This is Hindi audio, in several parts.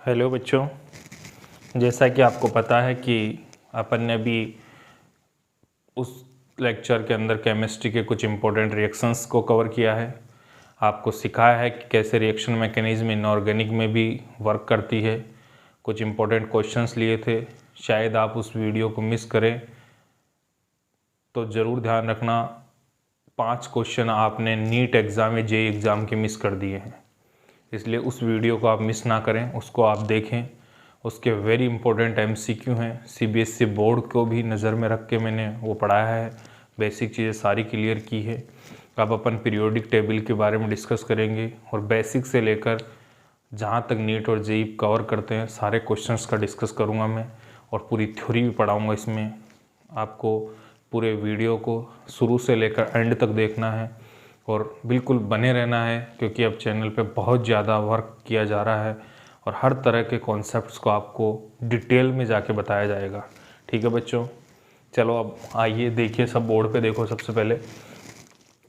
हेलो बच्चों, जैसा कि आपको पता है कि अपन ने भी उस लेक्चर के अंदर केमिस्ट्री के कुछ इम्पोर्टेंट रिएक्शंस को कवर किया है। आपको सिखाया है कि कैसे रिएक्शन मैकेनिज्म इनऑर्गेनिक में भी वर्क करती है। कुछ इम्पोर्टेंट क्वेश्चंस लिए थे, शायद आप उस वीडियो को मिस करें तो ज़रूर ध्यान रखना 5 क्वेश्चन आपने नीट एग्ज़ाम या जेईई एग्ज़ाम के मिस कर दिए हैं, इसलिए उस वीडियो को आप मिस ना करें, उसको आप देखें। उसके वेरी इंपॉर्टेंट एमसीक्यू हैं, सीबीएसई बोर्ड को भी नज़र में रख के मैंने वो पढ़ाया है, बेसिक चीज़ें सारी क्लियर की है। अब अपन पीरियोडिक टेबल के बारे में डिस्कस करेंगे और बेसिक से लेकर जहाँ तक नीट और जेईई कवर करते हैं सारे क्वेश्चंस का डिस्कस करूँगा मैं, और पूरी थ्योरी भी पढ़ाऊँगा इसमें। आपको पूरे वीडियो को शुरू से लेकर एंड तक देखना है और बिल्कुल बने रहना है, क्योंकि अब चैनल पे बहुत ज़्यादा वर्क किया जा रहा है और हर तरह के कॉन्सेप्ट्स को आपको डिटेल में जाके बताया जाएगा। ठीक है बच्चों, चलो अब आइए देखिए, सब बोर्ड पे देखो। सबसे पहले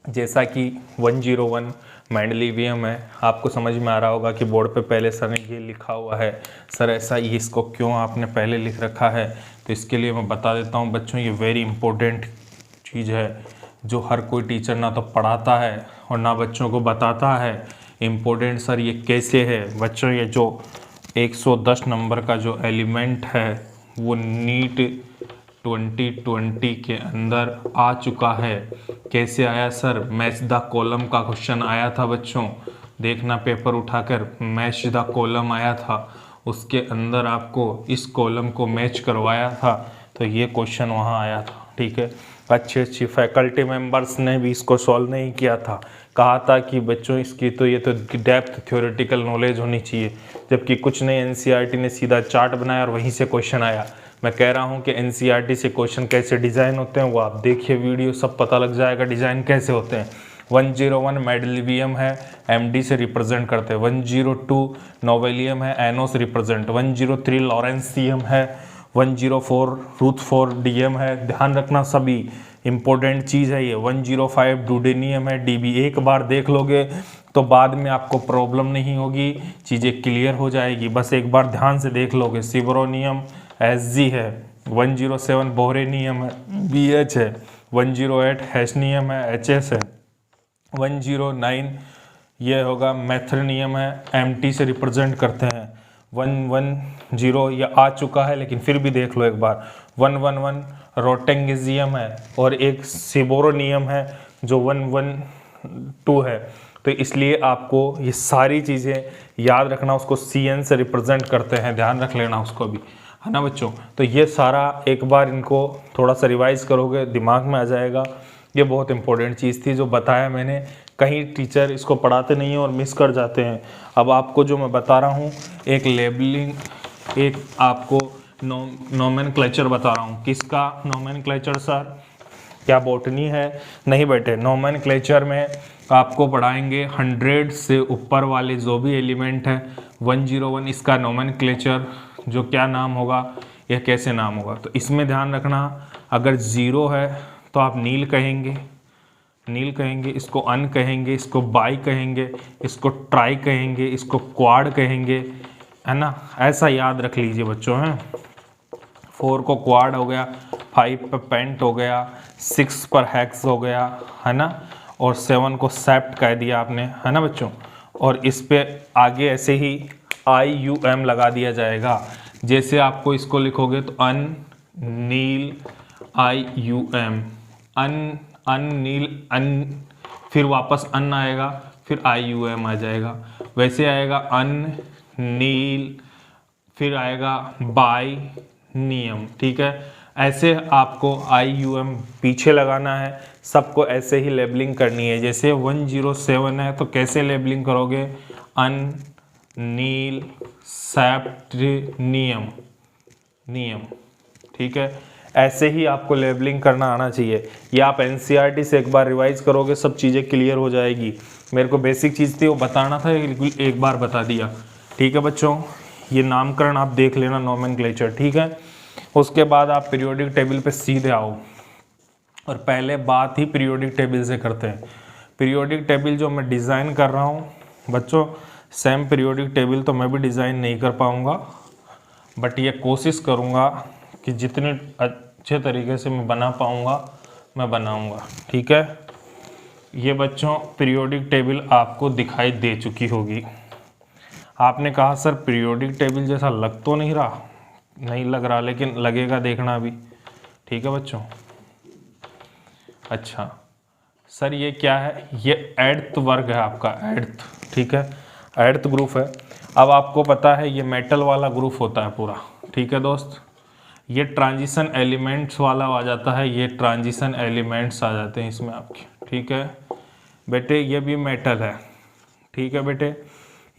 जैसा कि 101 मेंडलीवियम है, आपको समझ में आ रहा होगा कि बोर्ड पे पहले सर ने ये लिखा हुआ है। सर ऐसा ये इसको क्यों आपने पहले लिख रखा है, तो इसके लिए मैं बता देता हूँ बच्चों, ये वेरी इंपॉर्टेंट चीज़ है जो हर कोई टीचर ना तो पढ़ाता है और ना बच्चों को बताता है। इम्पोर्टेंट सर ये कैसे है बच्चों, ये जो 110 नंबर का जो एलिमेंट है वो नीट 2020 के अंदर आ चुका है। कैसे आया सर? मैच द कॉलम का क्वेश्चन आया था बच्चों, देखना पेपर उठाकर, मैच द कॉलम आया था, उसके अंदर आपको इस कॉलम को मैच करवाया था, तो ये क्वेश्चन वहाँ आया था। ठीक है, अच्छी फैकल्टी मेंबर्स ने भी इसको सॉल्व नहीं किया था, कहा था कि बच्चों इसकी तो ये तो डेप्थ थ्योरेटिकल नॉलेज होनी चाहिए, जबकि कुछ नहीं, एनसीईआरटी ने सीधा चार्ट बनाया और वहीं से क्वेश्चन आया। मैं कह रहा हूँ कि एनसीईआरटी से क्वेश्चन कैसे डिज़ाइन होते हैं वो आप देखिए वीडियो, सब पता लग जाएगा डिज़ाइन कैसे होते हैं। 101 मेंडलीवियम है, एमडी से रिप्रेजेंट करते हैं। 102 नोवेलियम है, एनो से रिप्रेजेंट। 103 लॉरेंसियम है। 104 रूथफोर्डियम है। ध्यान रखना सभी इंपॉर्टेंट चीज़ है ये। 105 डूडेनियम है, डीबी। एक बार देख लोगे तो बाद में आपको प्रॉब्लम नहीं होगी, चीज़ें क्लियर हो जाएगी, बस एक बार ध्यान से देख लोगे। सिब्रोनियम एसजी है। 107 बोरेनियम है, बीएच है। 108 हेस्नियम है, एचएस है। 109 ये होगा मैथ्रेनियम है, एमटी से रिप्रेजेंट करते हैं। 110 ये आ चुका है लेकिन फिर भी देख लो एक बार। 111 रोटेंगिजियम है और एक सिबोरोनियम है जो 112 है, तो इसलिए आपको ये सारी चीज़ें याद रखना, उसको CN से रिप्रेजेंट करते हैं, ध्यान रख लेना उसको भी, है ना बच्चों। तो ये सारा एक बार इनको थोड़ा सा रिवाइज करोगे दिमाग में आ जाएगा। ये बहुत इंपॉर्टेंट चीज़ थी जो बताया मैंने, कहीं टीचर इसको पढ़ाते नहीं हैं और मिस कर जाते हैं। अब आपको जो मैं बता रहा हूँ, एक लेबलिंग, एक आपको नोमेनक्लेचर बता रहा हूँ। किसका नोमेनक्लेचर सर? क्या बॉटनी है? नहीं बेटे, नोमेनक्लेचर में आपको पढ़ाएंगे 100 से ऊपर वाले जो भी एलिमेंट है। 101 इसका नोमेनक्लेचर जो क्या नाम होगा या कैसे नाम होगा, तो इसमें ध्यान रखना, अगर 0 है तो आप नील कहेंगे, इसको अन कहेंगे, इसको बाई कहेंगे, इसको ट्राई कहेंगे, इसको क्वाड कहेंगे, है ना। ऐसा याद रख लीजिए बच्चों। हैं 4 को क्वाड हो गया, 5 पर पेंट हो गया, 6 पर हेक्स हो गया, है ना, और 7 को सेप्ट कह दिया आपने, है ना बच्चों। और इस पे आगे ऐसे ही IUM लगा दिया जाएगा। जैसे आपको इसको लिखोगे तो अन नील IUM, अन नील अन, फिर वापस अन आएगा, फिर IUM आ जाएगा। वैसे आएगा अन नील, फिर आएगा बाई नियम। ठीक है, ऐसे आपको IUM पीछे लगाना है, सबको ऐसे ही लेबलिंग करनी है। जैसे 107 है तो कैसे लेबलिंग करोगे? अन नील सेप्ट नियम। ठीक है, ऐसे ही आपको लेबलिंग करना आना चाहिए। ये आप एनसीईआरटी से एक बार रिवाइज करोगे, सब चीज़ें क्लियर हो जाएगी। मेरे को बेसिक चीज़ थी वो बताना था, एक बार बता दिया। ठीक है बच्चों, ये नामकरण आप देख लेना, नोमेनक्लेचर। ठीक है, उसके बाद आप पीरियोडिक टेबल पे सीधे आओ और पहले बात ही पीरियोडिक टेबल से करते हैं। पीरियोडिक टेबल जो मैं डिज़ाइन कर रहा हूँ बच्चों, सेम पीरियोडिक टेबल तो मैं भी डिज़ाइन नहीं कर पाऊँगा, बट ये कोशिश करूँगा कि जितने अच्छे तरीके से मैं बना पाऊँगा मैं बनाऊँगा। ठीक है, ये बच्चों पीरियोडिक टेबल आपको दिखाई दे चुकी होगी। आपने कहा सर पीरियोडिक टेबल जैसा लग तो नहीं रहा, नहीं लग रहा, लेकिन लगेगा, देखना अभी। ठीक है बच्चों। अच्छा सर ये क्या है, ये एडथ वर्ग है आपका, एडथ। ठीक है, एडथ ग्रुप है। अब आपको पता है ये मेटल वाला ग्रुप होता है पूरा। ठीक है दोस्त, ये ट्रांजिशन एलिमेंट्स वाला आ जाता है, ये ट्रांजिशन एलिमेंट्स आ जाते हैं इसमें आपके। ठीक है बेटे, ये भी मेटल है। ठीक है बेटे,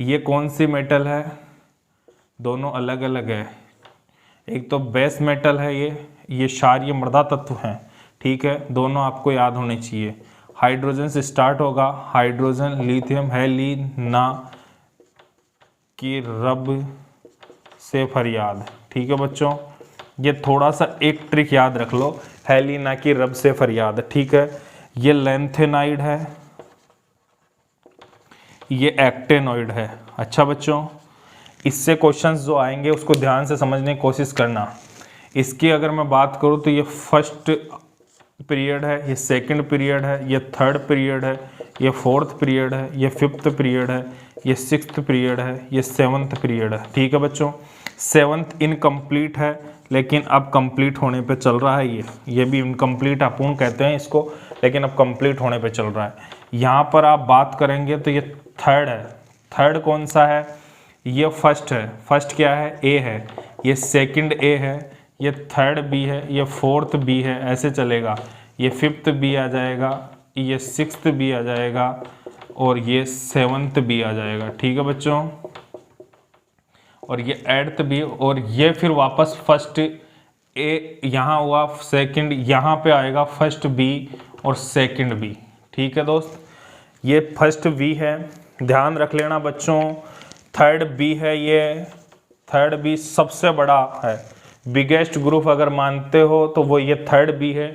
ये कौन सी मेटल है, दोनों अलग अलग है। एक तो बेस मेटल है ये क्षारीय मृदा तत्व हैं। ठीक है, दोनों आपको याद होने चाहिए। हाइड्रोजन से स्टार्ट होगा, हाइड्रोजन, लिथियम है, ली ना की रब से फरियाद। ठीक है बच्चों, ये थोड़ा सा एक ट्रिक याद रख लो, हैली ना की रब से फरियाद। ठीक है, ये लैंथेनाइड है, ये एक्टेनॉइड है। अच्छा बच्चों, इससे क्वेश्चंस जो आएंगे उसको ध्यान से समझने की कोशिश करना। इसकी अगर मैं बात करूँ तो ये फर्स्ट पीरियड है, ये सेकंड पीरियड है, ये थर्ड पीरियड है, ये फोर्थ पीरियड है, ये फिफ्थ पीरियड है, ये सिक्स्थ पीरियड है, ये सेवन्थ पीरियड है। ठीक है बच्चों, सेवन्थ इनकम्प्लीट है, लेकिन अब कंप्लीट होने पे चल रहा है। ये भी इनकम्प्लीट अपूर्ण कहते हैं इसको, लेकिन अब कंप्लीट होने पे चल रहा है। यहाँ पर आप बात करेंगे तो ये थर्ड है। थर्ड कौन सा है, ये फर्स्ट है। फर्स्ट क्या है, ए है, ये सेकंड ए है, ये थर्ड बी है, ये फोर्थ बी है, ऐसे चलेगा। ये फिफ्थ बी आ जाएगा, ये सिक्स्थ बी आ जाएगा, और ये सेवन्थ बी आ जाएगा। ठीक है बच्चों, और ये एट्थ बी, और ये फिर वापस फर्स्ट ए यहाँ हुआ, सेकंड यहाँ पे आएगा, फर्स्ट बी और सेकंड बी। ठीक है दोस्त, ये फर्स्ट बी है, ध्यान रख लेना बच्चों। थर्ड बी है, ये थर्ड बी सबसे बड़ा है, बिगेस्ट ग्रुप अगर मानते हो तो वो ये थर्ड बी है।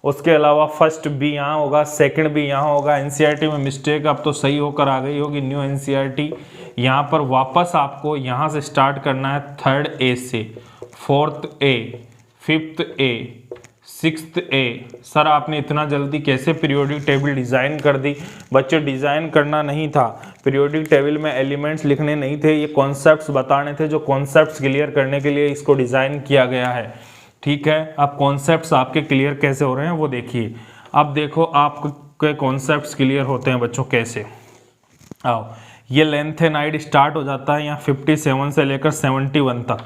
उसके अलावा फर्स्ट बी यहाँ होगा, सेकंड बी यहाँ होगा। एनसीईआरटी में मिस्टेक अब तो सही होकर आ गई होगी, न्यू एनसीईआरटी। यहाँ पर वापस आपको यहाँ से स्टार्ट करना है, थर्ड ए से, फोर्थ ए, फिफ्थ ए, सिक्स्थ ए। सर आपने इतना जल्दी कैसे पीरियोडिक टेबल डिज़ाइन कर दी? बच्चे डिज़ाइन करना नहीं था, पीरियोडिक टेबल में एलिमेंट्स लिखने नहीं थे, ये कॉन्सेप्ट्स बताने थे। जो कॉन्सेप्ट्स क्लियर करने के लिए इसको डिज़ाइन किया गया है। ठीक है, अब कॉन्सेप्ट्स आपके क्लियर कैसे हो रहे हैं वो देखिए। अब देखो आपके कॉन्सेप्ट्स क्लियर होते हैं बच्चों कैसे। आओ, ये लेंथेनाइड स्टार्ट हो जाता है यहाँ 57 से लेकर 71 तक,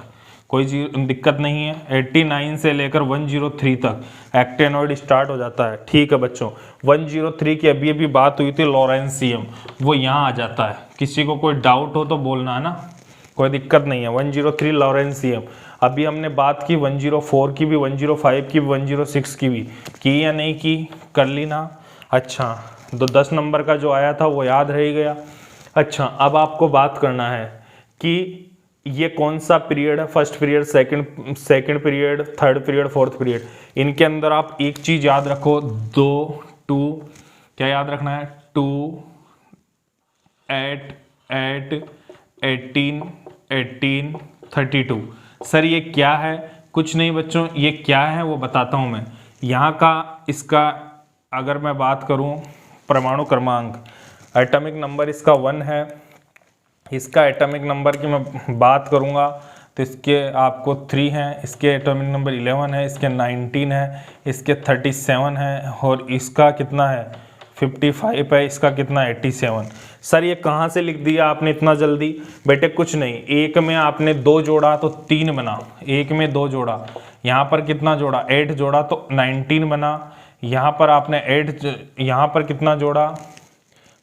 कोई दिक्कत नहीं है। 89 से लेकर 103 तक एक्टेनॉइड स्टार्ट हो जाता है। ठीक है बच्चों, 103 की अभी अभी बात हुई थी, लॉरेंसियम, वो यहाँ आ जाता है। किसी को कोई डाउट हो तो बोलना है ना, कोई दिक्कत नहीं है। 103 लॉरेंसियम। अभी हमने बात की 104 की भी, 105 की भी, 106 की भी, की या नहीं की, कर ली ना। अच्छा, तो 10 नंबर का जो आया था वो याद रह गया। अच्छा, अब आपको बात करना है कि ये कौन सा पीरियड है, first period, second period, third period, fourth period. इनके अंदर आप एक चीज़ याद रखो, 2 क्या याद रखना है, 2 8 8 18 18 32। सर ये क्या है? कुछ नहीं बच्चों, ये क्या है वो बताता हूँ मैं। यहाँ का इसका अगर मैं बात करूँ परमाणु क्रमांक, एटॉमिक नंबर इसका 1 है। इसका एटॉमिक नंबर की मैं बात करूँगा तो इसके आपको 3 हैं, इसके एटॉमिक नंबर 11 है, इसके 19 है, इसके 37 है, और इसका कितना है 55 है, इसका कितना 87। सर ये कहाँ से लिख दिया आपने इतना जल्दी? बेटे कुछ नहीं, एक में आपने 2 जोड़ा तो 3 बना, एक में 2 जोड़ा, यहाँ पर कितना जोड़ा 8 जोड़ा तो 19 बना। यहाँ पर आपने 8, यहाँ पर कितना जोड़ा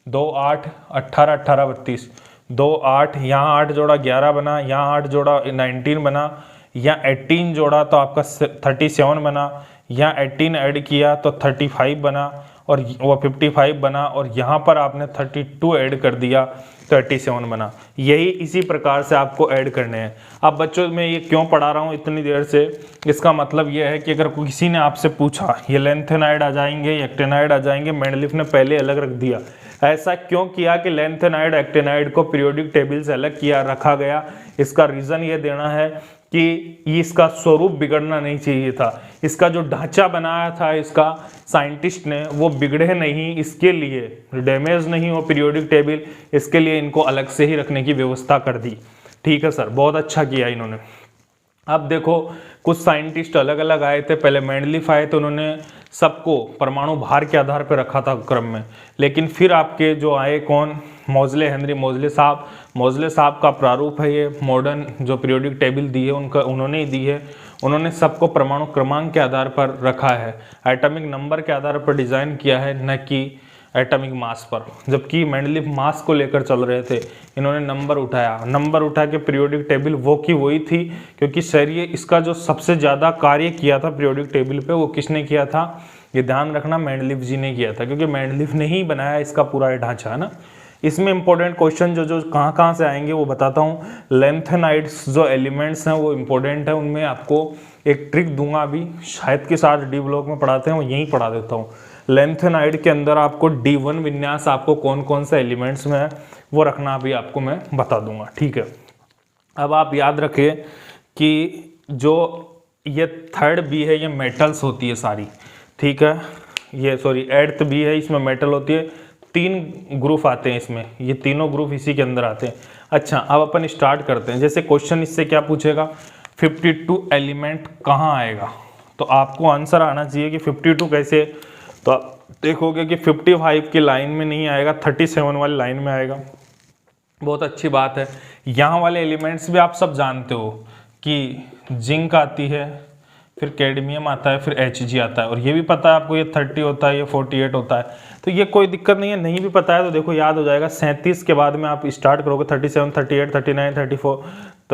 2 8 18 18 32, 2 8, यहाँ 8 जोड़ा 11 बना, यहाँ 8 जोड़ा 19 बना, यहाँ 18 जोड़ा तो आपका 37 बना, यहाँ 18 ऐड किया तो 35 बना, और वो 55 बना, और यहाँ पर आपने 32 ऐड कर दिया तो 87 बना। यही इसी प्रकार से आपको ऐड करने हैं। अब बच्चों मैं ये क्यों पढ़ा रहा हूँ इतनी देर से, इसका मतलब ये है कि अगर किसी ने आपसे पूछा ये लेंथेनाइड आ जाएंगे, एक्टेनाइड आ जाएंगे, मेंडलीफ ने पहले अलग रख दिया, ऐसा क्यों किया कि लैंथेनाइड एक्टिनाइड को पीरियोडिक टेबल से अलग किया रखा गया? इसका रीज़न ये देना है कि इसका स्वरूप बिगड़ना नहीं चाहिए था, इसका जो ढांचा बनाया था इसका साइंटिस्ट ने वो बिगड़े नहीं, इसके लिए डैमेज नहीं हो पीरियोडिक टेबल, इसके लिए इनको अलग से ही रखने की व्यवस्था कर दी। ठीक है सर, बहुत अच्छा किया इन्होंने। अब देखो कुछ साइंटिस्ट अलग अलग आए थे, पहले मेंडलीफ आए थे, उन्होंने सबको परमाणु भार के आधार पर रखा था क्रम में, लेकिन फिर आपके जो आए कौन, मोज़ले, हेनरी मोज़ले साहब। मोज़ले साहब का प्रारूप है ये, मॉडर्न जो पीरियोडिक टेबल दी है उनका उन्होंने ही दी है। उन्होंने सबको परमाणु क्रमांक के आधार पर रखा है, एटॉमिक नंबर के आधार पर डिज़ाइन किया है, न कि एटॉमिक मास पर। जबकि मेंडलीफ मास को लेकर चल रहे थे, इन्होंने नंबर उठाया, नंबर उठा के पीरियोडिक टेबल वो की वही थी, क्योंकि सर ये इसका जो सबसे ज़्यादा कार्य किया था पीरियोडिक टेबल पे वो किसने किया था, ये ध्यान रखना, मेंडलीफ जी ने किया था, क्योंकि मेंडलीफ ने ही बनाया इसका पूरा ढांचा, है ना। इसमें इंपॉर्टेंट क्वेश्चन जो कहाँ से आएंगे वो बताता हूँ। लैंथेनाइड्स जो एलिमेंट्स हैं वो इंपॉर्टेंट है, उनमें आपको एक ट्रिक दूंगा अभी, शायद के साथ डी ब्लॉक में पढ़ाते हैं, वो यहीं पढ़ा देता हूँ। लैंथेनाइड के अंदर आपको D1 विन्यास आपको कौन कौन से एलिमेंट्स में है वो रखना अभी आपको मैं बता दूंगा। ठीक है, अब आप याद रखें कि जो ये थर्ड बी है ये मेटल्स होती है सारी, ठीक है, ये सॉरी एर्थ बी है, इसमें मेटल होती है, 3 ग्रुप आते हैं इसमें, ये तीनों ग्रुप इसी के अंदर आते हैं। अच्छा, अब अपन स्टार्ट करते हैं। जैसे क्वेश्चन इससे क्या पूछेगा, 52 एलिमेंट कहाँ आएगा, तो आपको आंसर आना चाहिए कि 52 कैसे, तो आप देखोगे कि 55 की लाइन में नहीं आएगा, 37 वाली लाइन में आएगा। बहुत अच्छी बात है। यहाँ वाले एलिमेंट्स भी आप सब जानते हो कि जिंक आती है, फिर कैडमियम आता है, फिर Hg आता है, और ये भी पता है आपको ये 30 होता है, ये 48 होता है, तो ये कोई दिक्कत नहीं है। नहीं भी पता है तो देखो याद हो जाएगा, 37 के बाद में आप स्टार्ट करोगे 37, 38, 39, 34,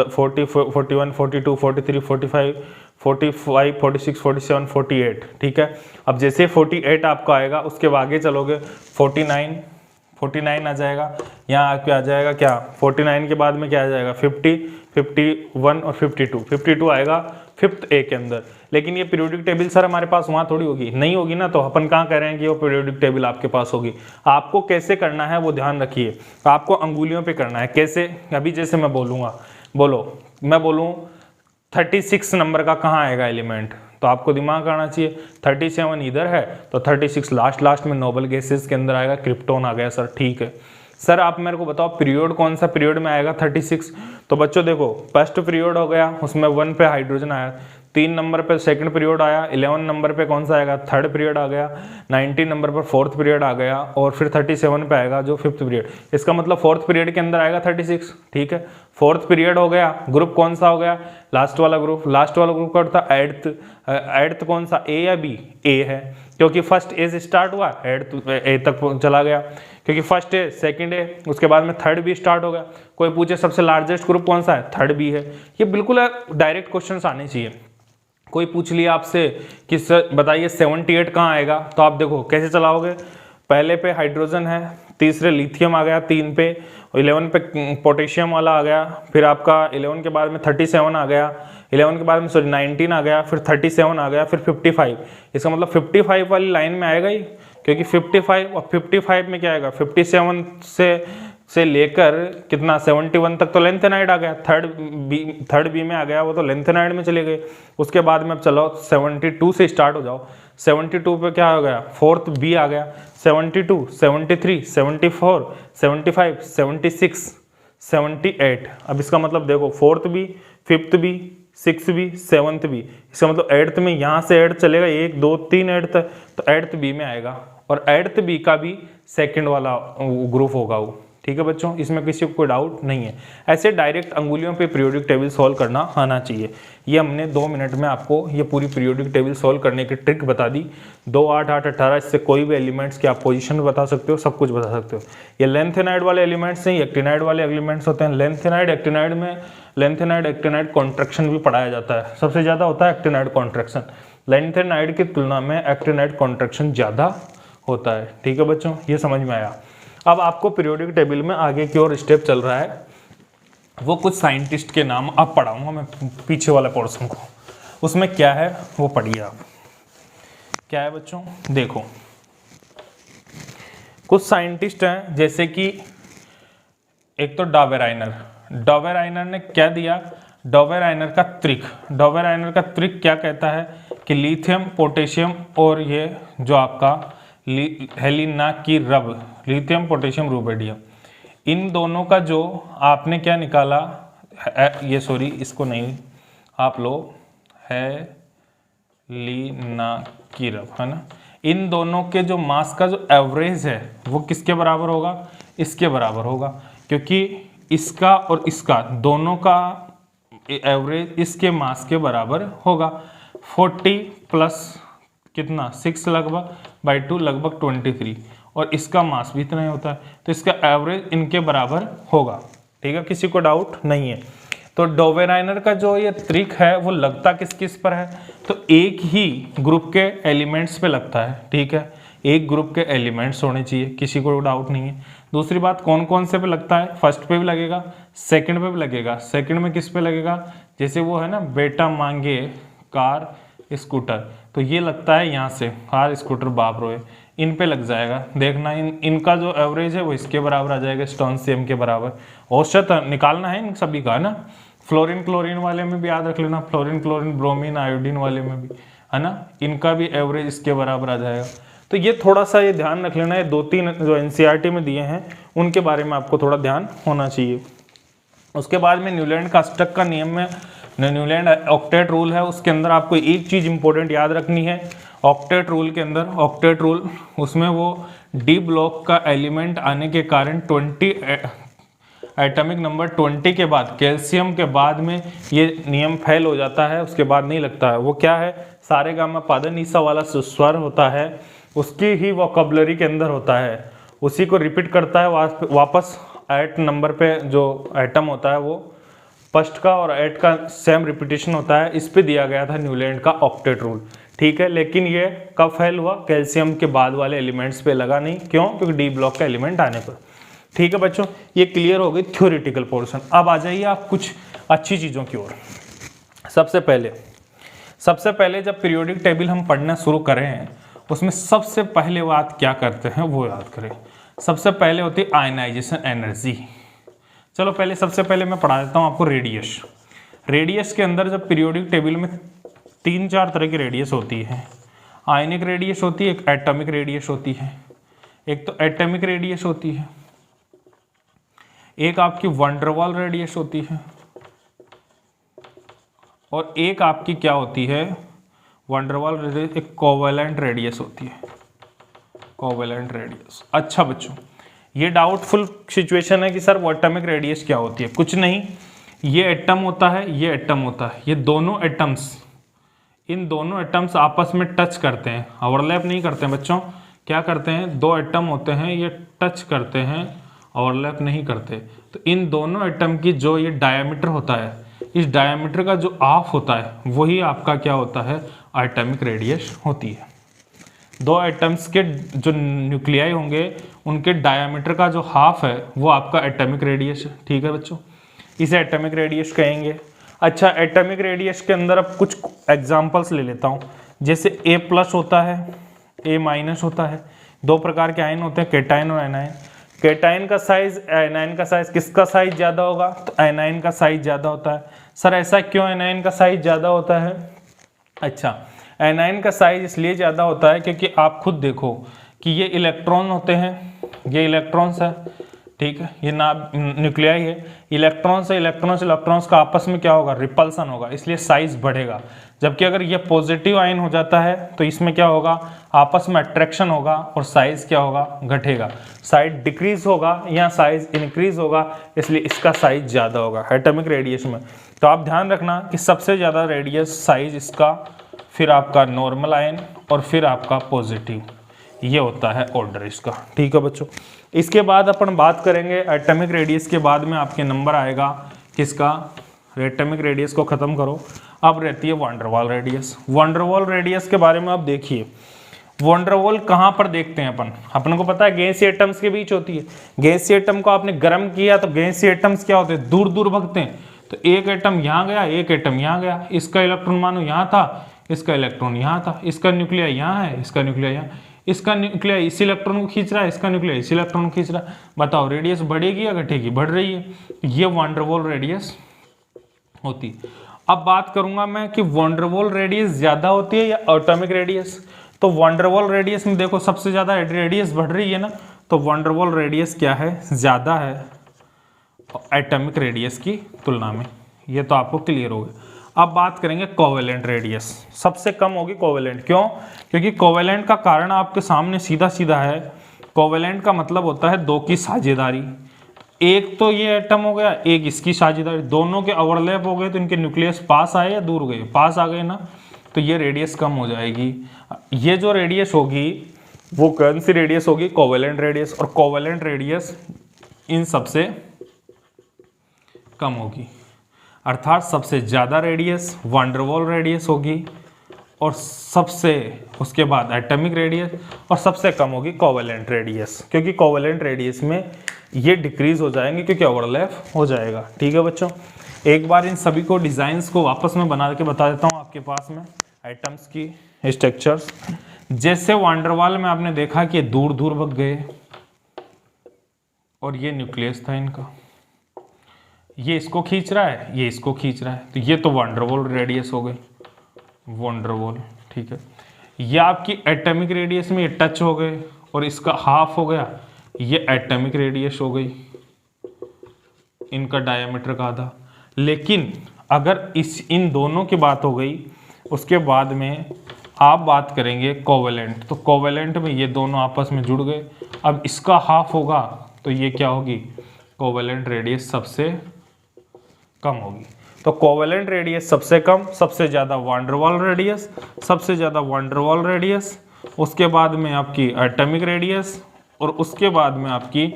40, 41, 42, 43, 45, 45, 46, 47, 48, ठीक है। अब जैसे 48 आपका आएगा उसके आगे चलोगे 49 आ जाएगा, यहाँ आके आ जाएगा क्या, 49 के बाद में क्या आ जाएगा 50, 51 और 52 आएगा फिफ्थ ए के अंदर। लेकिन ये पीरियोडिक टेबल सर हमारे पास वहाँ थोड़ी होगी, नहीं होगी ना, तो अपन कहाँ कह रहे हैं कि वो पीरियोडिक टेबल आपके पास होगी। आपको कैसे करना है वो ध्यान रखिए, आपको अंगुलियों पे करना है। कैसे, अभी जैसे मैं बोलूँगा, मैं बोलूँ 36 नंबर का कहाँ आएगा एलिमेंट, तो आपको दिमाग आना चाहिए 37 इधर है, तो 36 लास्ट में नोबल गैसेस के अंदर आएगा, क्रिप्टॉन आ गया सर। ठीक है सर, आप मेरे को बताओ पीरियड कौन सा पीरियड में आएगा 36, तो बच्चों देखो फर्स्ट पीरियड हो गया, उसमें 1 पे हाइड्रोजन आया, 3 नंबर पे सेकंड पीरियड आया, 11 नंबर पे कौन सा आएगा थर्ड पीरियड आ गया, 19 नंबर पर फोर्थ पीरियड आ गया, और फिर 37 पे आएगा जो फिफ्थ पीरियड। इसका मतलब फोर्थ पीरियड के अंदर आएगा 36। ठीक है, फोर्थ पीरियड हो गया, ग्रुप कौन सा हो गया, लास्ट वाला ग्रुप का होता है एट्थ कौन सा, ए या बी, ए है, क्योंकि फर्स्ट ए से स्टार्ट हुआ, ए तक चला गया, क्योंकि फर्स्ट ए सेकंड ए, उसके बाद में थर्ड बी स्टार्ट हो गया। कोई पूछे सबसे लार्जेस्ट ग्रुप कौन सा है, थर्ड बी है। ये बिल्कुल डायरेक्ट क्वेश्चंस आने चाहिए। कोई पूछ लिया आपसे कि सर बताइए 78 कहाँ आएगा, तो आप देखो कैसे चलाओगे, पहले पे हाइड्रोजन है, तीसरे लिथियम आ गया 3 पे, 11 पे पोटेशियम वाला आ गया, फिर आपका 11 के बाद में 37 आ गया, 11 के बाद में 19 आ गया, फिर 37 आ गया, फिर 55। इसका मतलब 55 वाली लाइन में आएगा ही, क्योंकि 55 और 55 में क्या आएगा, 57 से लेकर कितना 71 तक तो लेंथेनाइड आ गया, थर्ड बी में आ गया, वो तो लेंथेनाइड में चले गए। उसके बाद में अब चलो 72 से स्टार्ट हो जाओ, 72 पे क्या हो गया, फोर्थ बी आ गया, 72, 73, 74, 75, 76, 78। अब इसका मतलब देखो fourth B, fifth B, six B, seventh B, इसका मतलब एट्थ में यहाँ से एट्थ चलेगा 1 2 3 एट्थ, तो एट्थ बी में आएगा, और एट्थ बी का भी सेकंड वाला ग्रुप होगा वो। ठीक है बच्चों, इसमें किसी को कोई डाउट नहीं है। ऐसे डायरेक्ट अंगुलियों पे पीरियोडिक टेबल सॉल्व करना आना चाहिए। ये हमने 2 मिनट में आपको ये पूरी पीरियोडिक टेबल सॉल्व करने की ट्रिक बता दी। 2, 8, 8, 18, इससे कोई भी एलिमेंट्स की आप पोजीशन बता सकते हो, सब कुछ बता सकते हो। ये लेंथेनाइड वाले एलिमेंट्स नहीं, एक्टिनाइड वाले एलिमेंट्स होते हैं। लेंथेनाइड एक्टिनाइड कॉन्ट्रैक्शन भी पढ़ाया जाता है, सबसे ज़्यादा होता है एक्टिनाइड कॉन्ट्रैक्शन। लेंथेनाइड की तुलना में एक्टिनाइड कॉन्ट्रैक्शन ज़्यादा होता है। ठीक है बच्चों, ये समझ में आया। अब आपको पीरियोडिक टेबल में आगे की ओर स्टेप चल रहा है, वो कुछ साइंटिस्ट के नाम अब पढ़ाऊंगा मैं पीछे वाले पोर्शन को, उसमें क्या है वो पढ़िए आप। क्या है बच्चों, देखो कुछ साइंटिस्ट हैं जैसे कि एक तो डॉवेराइनर ने क्या दिया, डॉवेराइनर का त्रिक क्या कहता है कि लिथियम पोटेशियम और ये जो आपका हेलिनाकिरब, लिथियम पोटेशियम रुबिडियम, इन दोनों का जो आपने क्या निकाला, ये सॉरी इसको नहीं, आप लो हेलिनाकिरब, है ना, इन दोनों के जो मास का जो एवरेज है वो किसके बराबर होगा, इसके बराबर होगा, क्योंकि इसका और इसका दोनों का एवरेज इसके मास के बराबर होगा। 40 प्लस कितना 6 लगभग बाई 2 लगभग 23, और इसका मास भी इतना ही होता है, तो इसका एवरेज इनके बराबर होगा। ठीक है, किसी को डाउट नहीं है। तो डॉवेराइनर का जो ये ट्रिक है वो लगता किस किस पर है, तो एक ही ग्रुप के एलिमेंट्स पे लगता है। ठीक है, एक ग्रुप के एलिमेंट्स होने चाहिए, किसी को डाउट नहीं है। दूसरी बात, कौन कौन से पे लगता है, फर्स्ट पे भी लगेगा, सेकंड पे भी लगेगा। सेकंड में किस पे लगेगा, जैसे वो है ना बेटा मांगे कार स्कूटर, तो ये लगता है यहाँ से कार स्कूटर बाप रोए, इन पे लग जाएगा। देखना इनका जो एवरेज है वो इसके बराबर आ जाएगा, स्टोनशियम के बराबर। औसत निकालना है इन सभी का, है ना। फ्लोरीन क्लोरीन वाले में भी याद रख लेना, फ्लोरीन क्लोरीन ब्रोमीन आयोडीन वाले में भी, है ना, इनका भी एवरेज इसके बराबर आ जाएगा। तो ये थोड़ा सा ये ध्यान रख लेना, ये 2-3 जो एनसीईआरटी में दिए हैं उनके बारे में आपको थोड़ा ध्यान होना चाहिए। उसके बाद में न्यूलैंड का अष्टक का नियम में न्यूलैंड ऑक्टेट रूल है, उसके अंदर आपको एक चीज़ इंपॉर्टेंट याद रखनी है। ऑक्टेट रूल के अंदर, ऑक्टेट रूल उसमें वो डी ब्लॉक का एलिमेंट आने के कारण 20 एटॉमिक नंबर 20 के बाद, कैल्शियम के बाद में ये नियम फेल हो जाता है, उसके बाद नहीं लगता है। वो क्या है, सारे गामा पादा निसा वाला स्वर होता है, उसकी ही वोकैबुलरी के अंदर होता है, उसी को रिपीट करता है वापस। एट नंबर पे जो एटम होता है वो फर्स्ट का और एट का सेम रिपीटेशन होता है। इस पे दिया गया था न्यूलैंड का ऑक्टेट रूल। ठीक है, लेकिन ये कब फेल हुआ, कैल्शियम के बाद वाले एलिमेंट्स पे लगा नहीं। क्यों, क्योंकि डी ब्लॉक का एलिमेंट आने पर। ठीक है बच्चों, ये क्लियर हो गई थ्योरेटिकल पोर्शन। अब आ जाइए आप कुछ अच्छी चीज़ों की ओर। सबसे पहले जब पीरियोडिक टेबल हम पढ़ना शुरू करें हैं, उसमें सबसे पहले बात क्या करते हैं वो याद करें। सबसे पहले होती है आयनाइजेशन एनर्जी। चलो पहले सबसे पहले मैं पढ़ा देता हूँ आपको रेडियस। रेडियस के अंदर जब पीरियोडिक टेबल में 3-4 तरह की रेडियस होती है। आयनिक रेडियस होती है, एक एटॉमिक रेडियस होती है। एक तो एटॉमिक रेडियस होती है, एक आपकी वंडरवाल रेडियस होती है, और एक आपकी क्या होती है, वंडरवाल रेडियस एक कोवेलेंट रेडियस होती है, कोवेलेंट रेडियस। अच्छा बच्चों, ये डाउटफुल सिचुएशन है कि सर वो एटॉमिक रेडियस क्या होती है। कुछ नहीं, ये एटम होता है, ये एटम होता है, ये दोनों एटम्स, इन दोनों एटम्स आपस में टच करते हैं, ओवरलैप नहीं करते हैं बच्चों। क्या करते हैं, दो एटम होते हैं, ये टच करते हैं, ओवरलैप नहीं करते। तो इन दोनों एटम की जो ये डायामीटर होता है, इस डायामीटर का जो हाफ होता है वही आपका क्या होता है, एटॉमिक रेडियस होती है। दो एटम्स के जो न्यूक्लियाई होंगे उनके डायामीटर का जो हाफ है वो आपका एटॉमिक रेडियस है। ठीक है बच्चों, इसे एटॉमिक रेडियस कहेंगे। अच्छा, एटॉमिक रेडियस के अंदर अब कुछ एग्जांपल्स ले लेता हूँ। जैसे A+ होता है, A- होता है। दो प्रकार के आयन होते हैं, केटाइन और एनायन। केटाइन का साइज, एनायन का साइज, किसका साइज ज़्यादा होगा, तो एनायन का साइज ज़्यादा होता है। सर ऐसा क्यों एनायन का साइज ज़्यादा होता है। अच्छा, एनायन का साइज इसलिए ज़्यादा होता है क्योंकि आप खुद देखो कि ये इलेक्ट्रॉन होते हैं, ये इलेक्ट्रॉन्स है, ठीक है, ये ना न्यूक्लियाई है। इलेक्ट्रॉन से इलेक्ट्रॉन्स का आपस में क्या होगा, रिपल्सन होगा, इसलिए साइज बढ़ेगा। जबकि अगर ये पॉजिटिव आयन हो जाता है तो इसमें क्या होगा, आपस में अट्रैक्शन होगा और साइज क्या होगा, घटेगा। साइज डिक्रीज होगा या साइज इंक्रीज होगा, इसलिए इसका साइज ज़्यादा होगा एटॉमिक रेडियस में। तो आप ध्यान रखना कि सबसे ज़्यादा रेडियस साइज इसका, फिर आपका नॉर्मल आयन और फिर आपका पॉजिटिव, ये होता है ऑर्डर इसका। ठीक है बच्चों, इसके बाद अपन बात करेंगे एटॉमिक रेडियस के बाद में आपके नंबर आएगा किसका, एटॉमिक रेडियस को ख़त्म करो। अब रहती है वंडरवाल रेडियस। वंडरवाल रेडियस के बारे में आप देखिए, वंडरवाल कहाँ पर देखते हैं अपन को पता है गैसीय एटम्स के बीच होती है। गैसीय एटम को आपने गर्म किया तो गैसीय एटम्स क्या होते हैं, दूर दूर भगते हैं। तो एक एटम यहाँ गया, एक एटम यहाँ गया, इसका इलेक्ट्रॉन मानो यहाँ था, इसका इलेक्ट्रॉन यहाँ था, इसका न्यूक्लिया यहाँ है, इसका न्यूक्लिया यहाँ। इसका न्यूक्लियाई इस इलेक्ट्रॉन को खींच रहा है, इसका न्यूक्लियाई इस इलेक्ट्रॉन को खींच रहा है। बताओ रेडियस बढ़ेगी या घटेगी? बढ़ रही है। ये वान डेर वाल रेडियस होती। अब बात करूंगा मैं कि वान डेर वाल रेडियस ज्यादा होती है या एटॉमिक रेडियस। तो वान डेर वाल रेडियस में देखो सबसे ज्यादा रेडियस बढ़ रही है ना, तो वान डेर वाल रेडियस क्या है? ज्यादा है एटॉमिक रेडियस की तुलना में। ये तो आपको क्लियर हो गया। अब बात करेंगे कोवेलेंट रेडियस, सबसे कम होगी कोवेलेंट। क्यों? क्योंकि कोवेलेंट का कारण आपके सामने सीधा सीधा है। कोवेलेंट का मतलब होता है दो की साझेदारी। एक तो ये एटम हो गया, एक इसकी साझेदारी, दोनों के ओवरलैप हो गए तो इनके न्यूक्लियस पास आए या दूर गए? पास आ गए ना, तो ये रेडियस कम हो जाएगी। ये जो रेडियस होगी वो कौन सी रेडियस होगी? Covalent radius. और कोवेलेंट रेडियस इन सबसे कम होगी, अर्थात सबसे ज़्यादा रेडियस वान डेर वाल रेडियस होगी, और सबसे उसके बाद एटॉमिक रेडियस, और सबसे कम होगी कोवेलेंट रेडियस। क्योंकि कोवेलेंट रेडियस में ये डिक्रीज हो जाएंगे क्योंकि ओवरलैप हो जाएगा। ठीक है बच्चों, एक बार इन सभी को डिज़ाइंस को वापस में बना के बता देता हूँ आपके पास में एटम्स की स्ट्रक्चर्स। जैसे वान डेर वाल में आपने देखा कि दूर दूर भाग गए और ये न्यूक्लियस था इनका, ये इसको खींच रहा है, ये इसको खींच रहा है, तो ये तो वान डेर वाल रेडियस हो गई, वान डेर वाल। ठीक है, ये आपकी एटॉमिक रेडियस में ये टच हो गए और इसका हाफ हो गया, ये एटॉमिक रेडियस हो गई, इनका डायमीटर का आधा। लेकिन अगर इन दोनों की बात हो गई, उसके बाद में आप बात करेंगे कोवेलेंट, तो कोवेलेंट में ये दोनों आपस में जुड़ गए, अब इसका हाफ होगा तो ये क्या होगी? कोवेलेंट रेडियस सबसे कम होगी। तो कोवेलेंट रेडियस सबसे कम, सबसे ज़्यादा वान डेर वाल रेडियस, सबसे ज़्यादा वान डेर वाल रेडियस, उसके बाद में आपकी एटॉमिक रेडियस, और उसके बाद में आपकी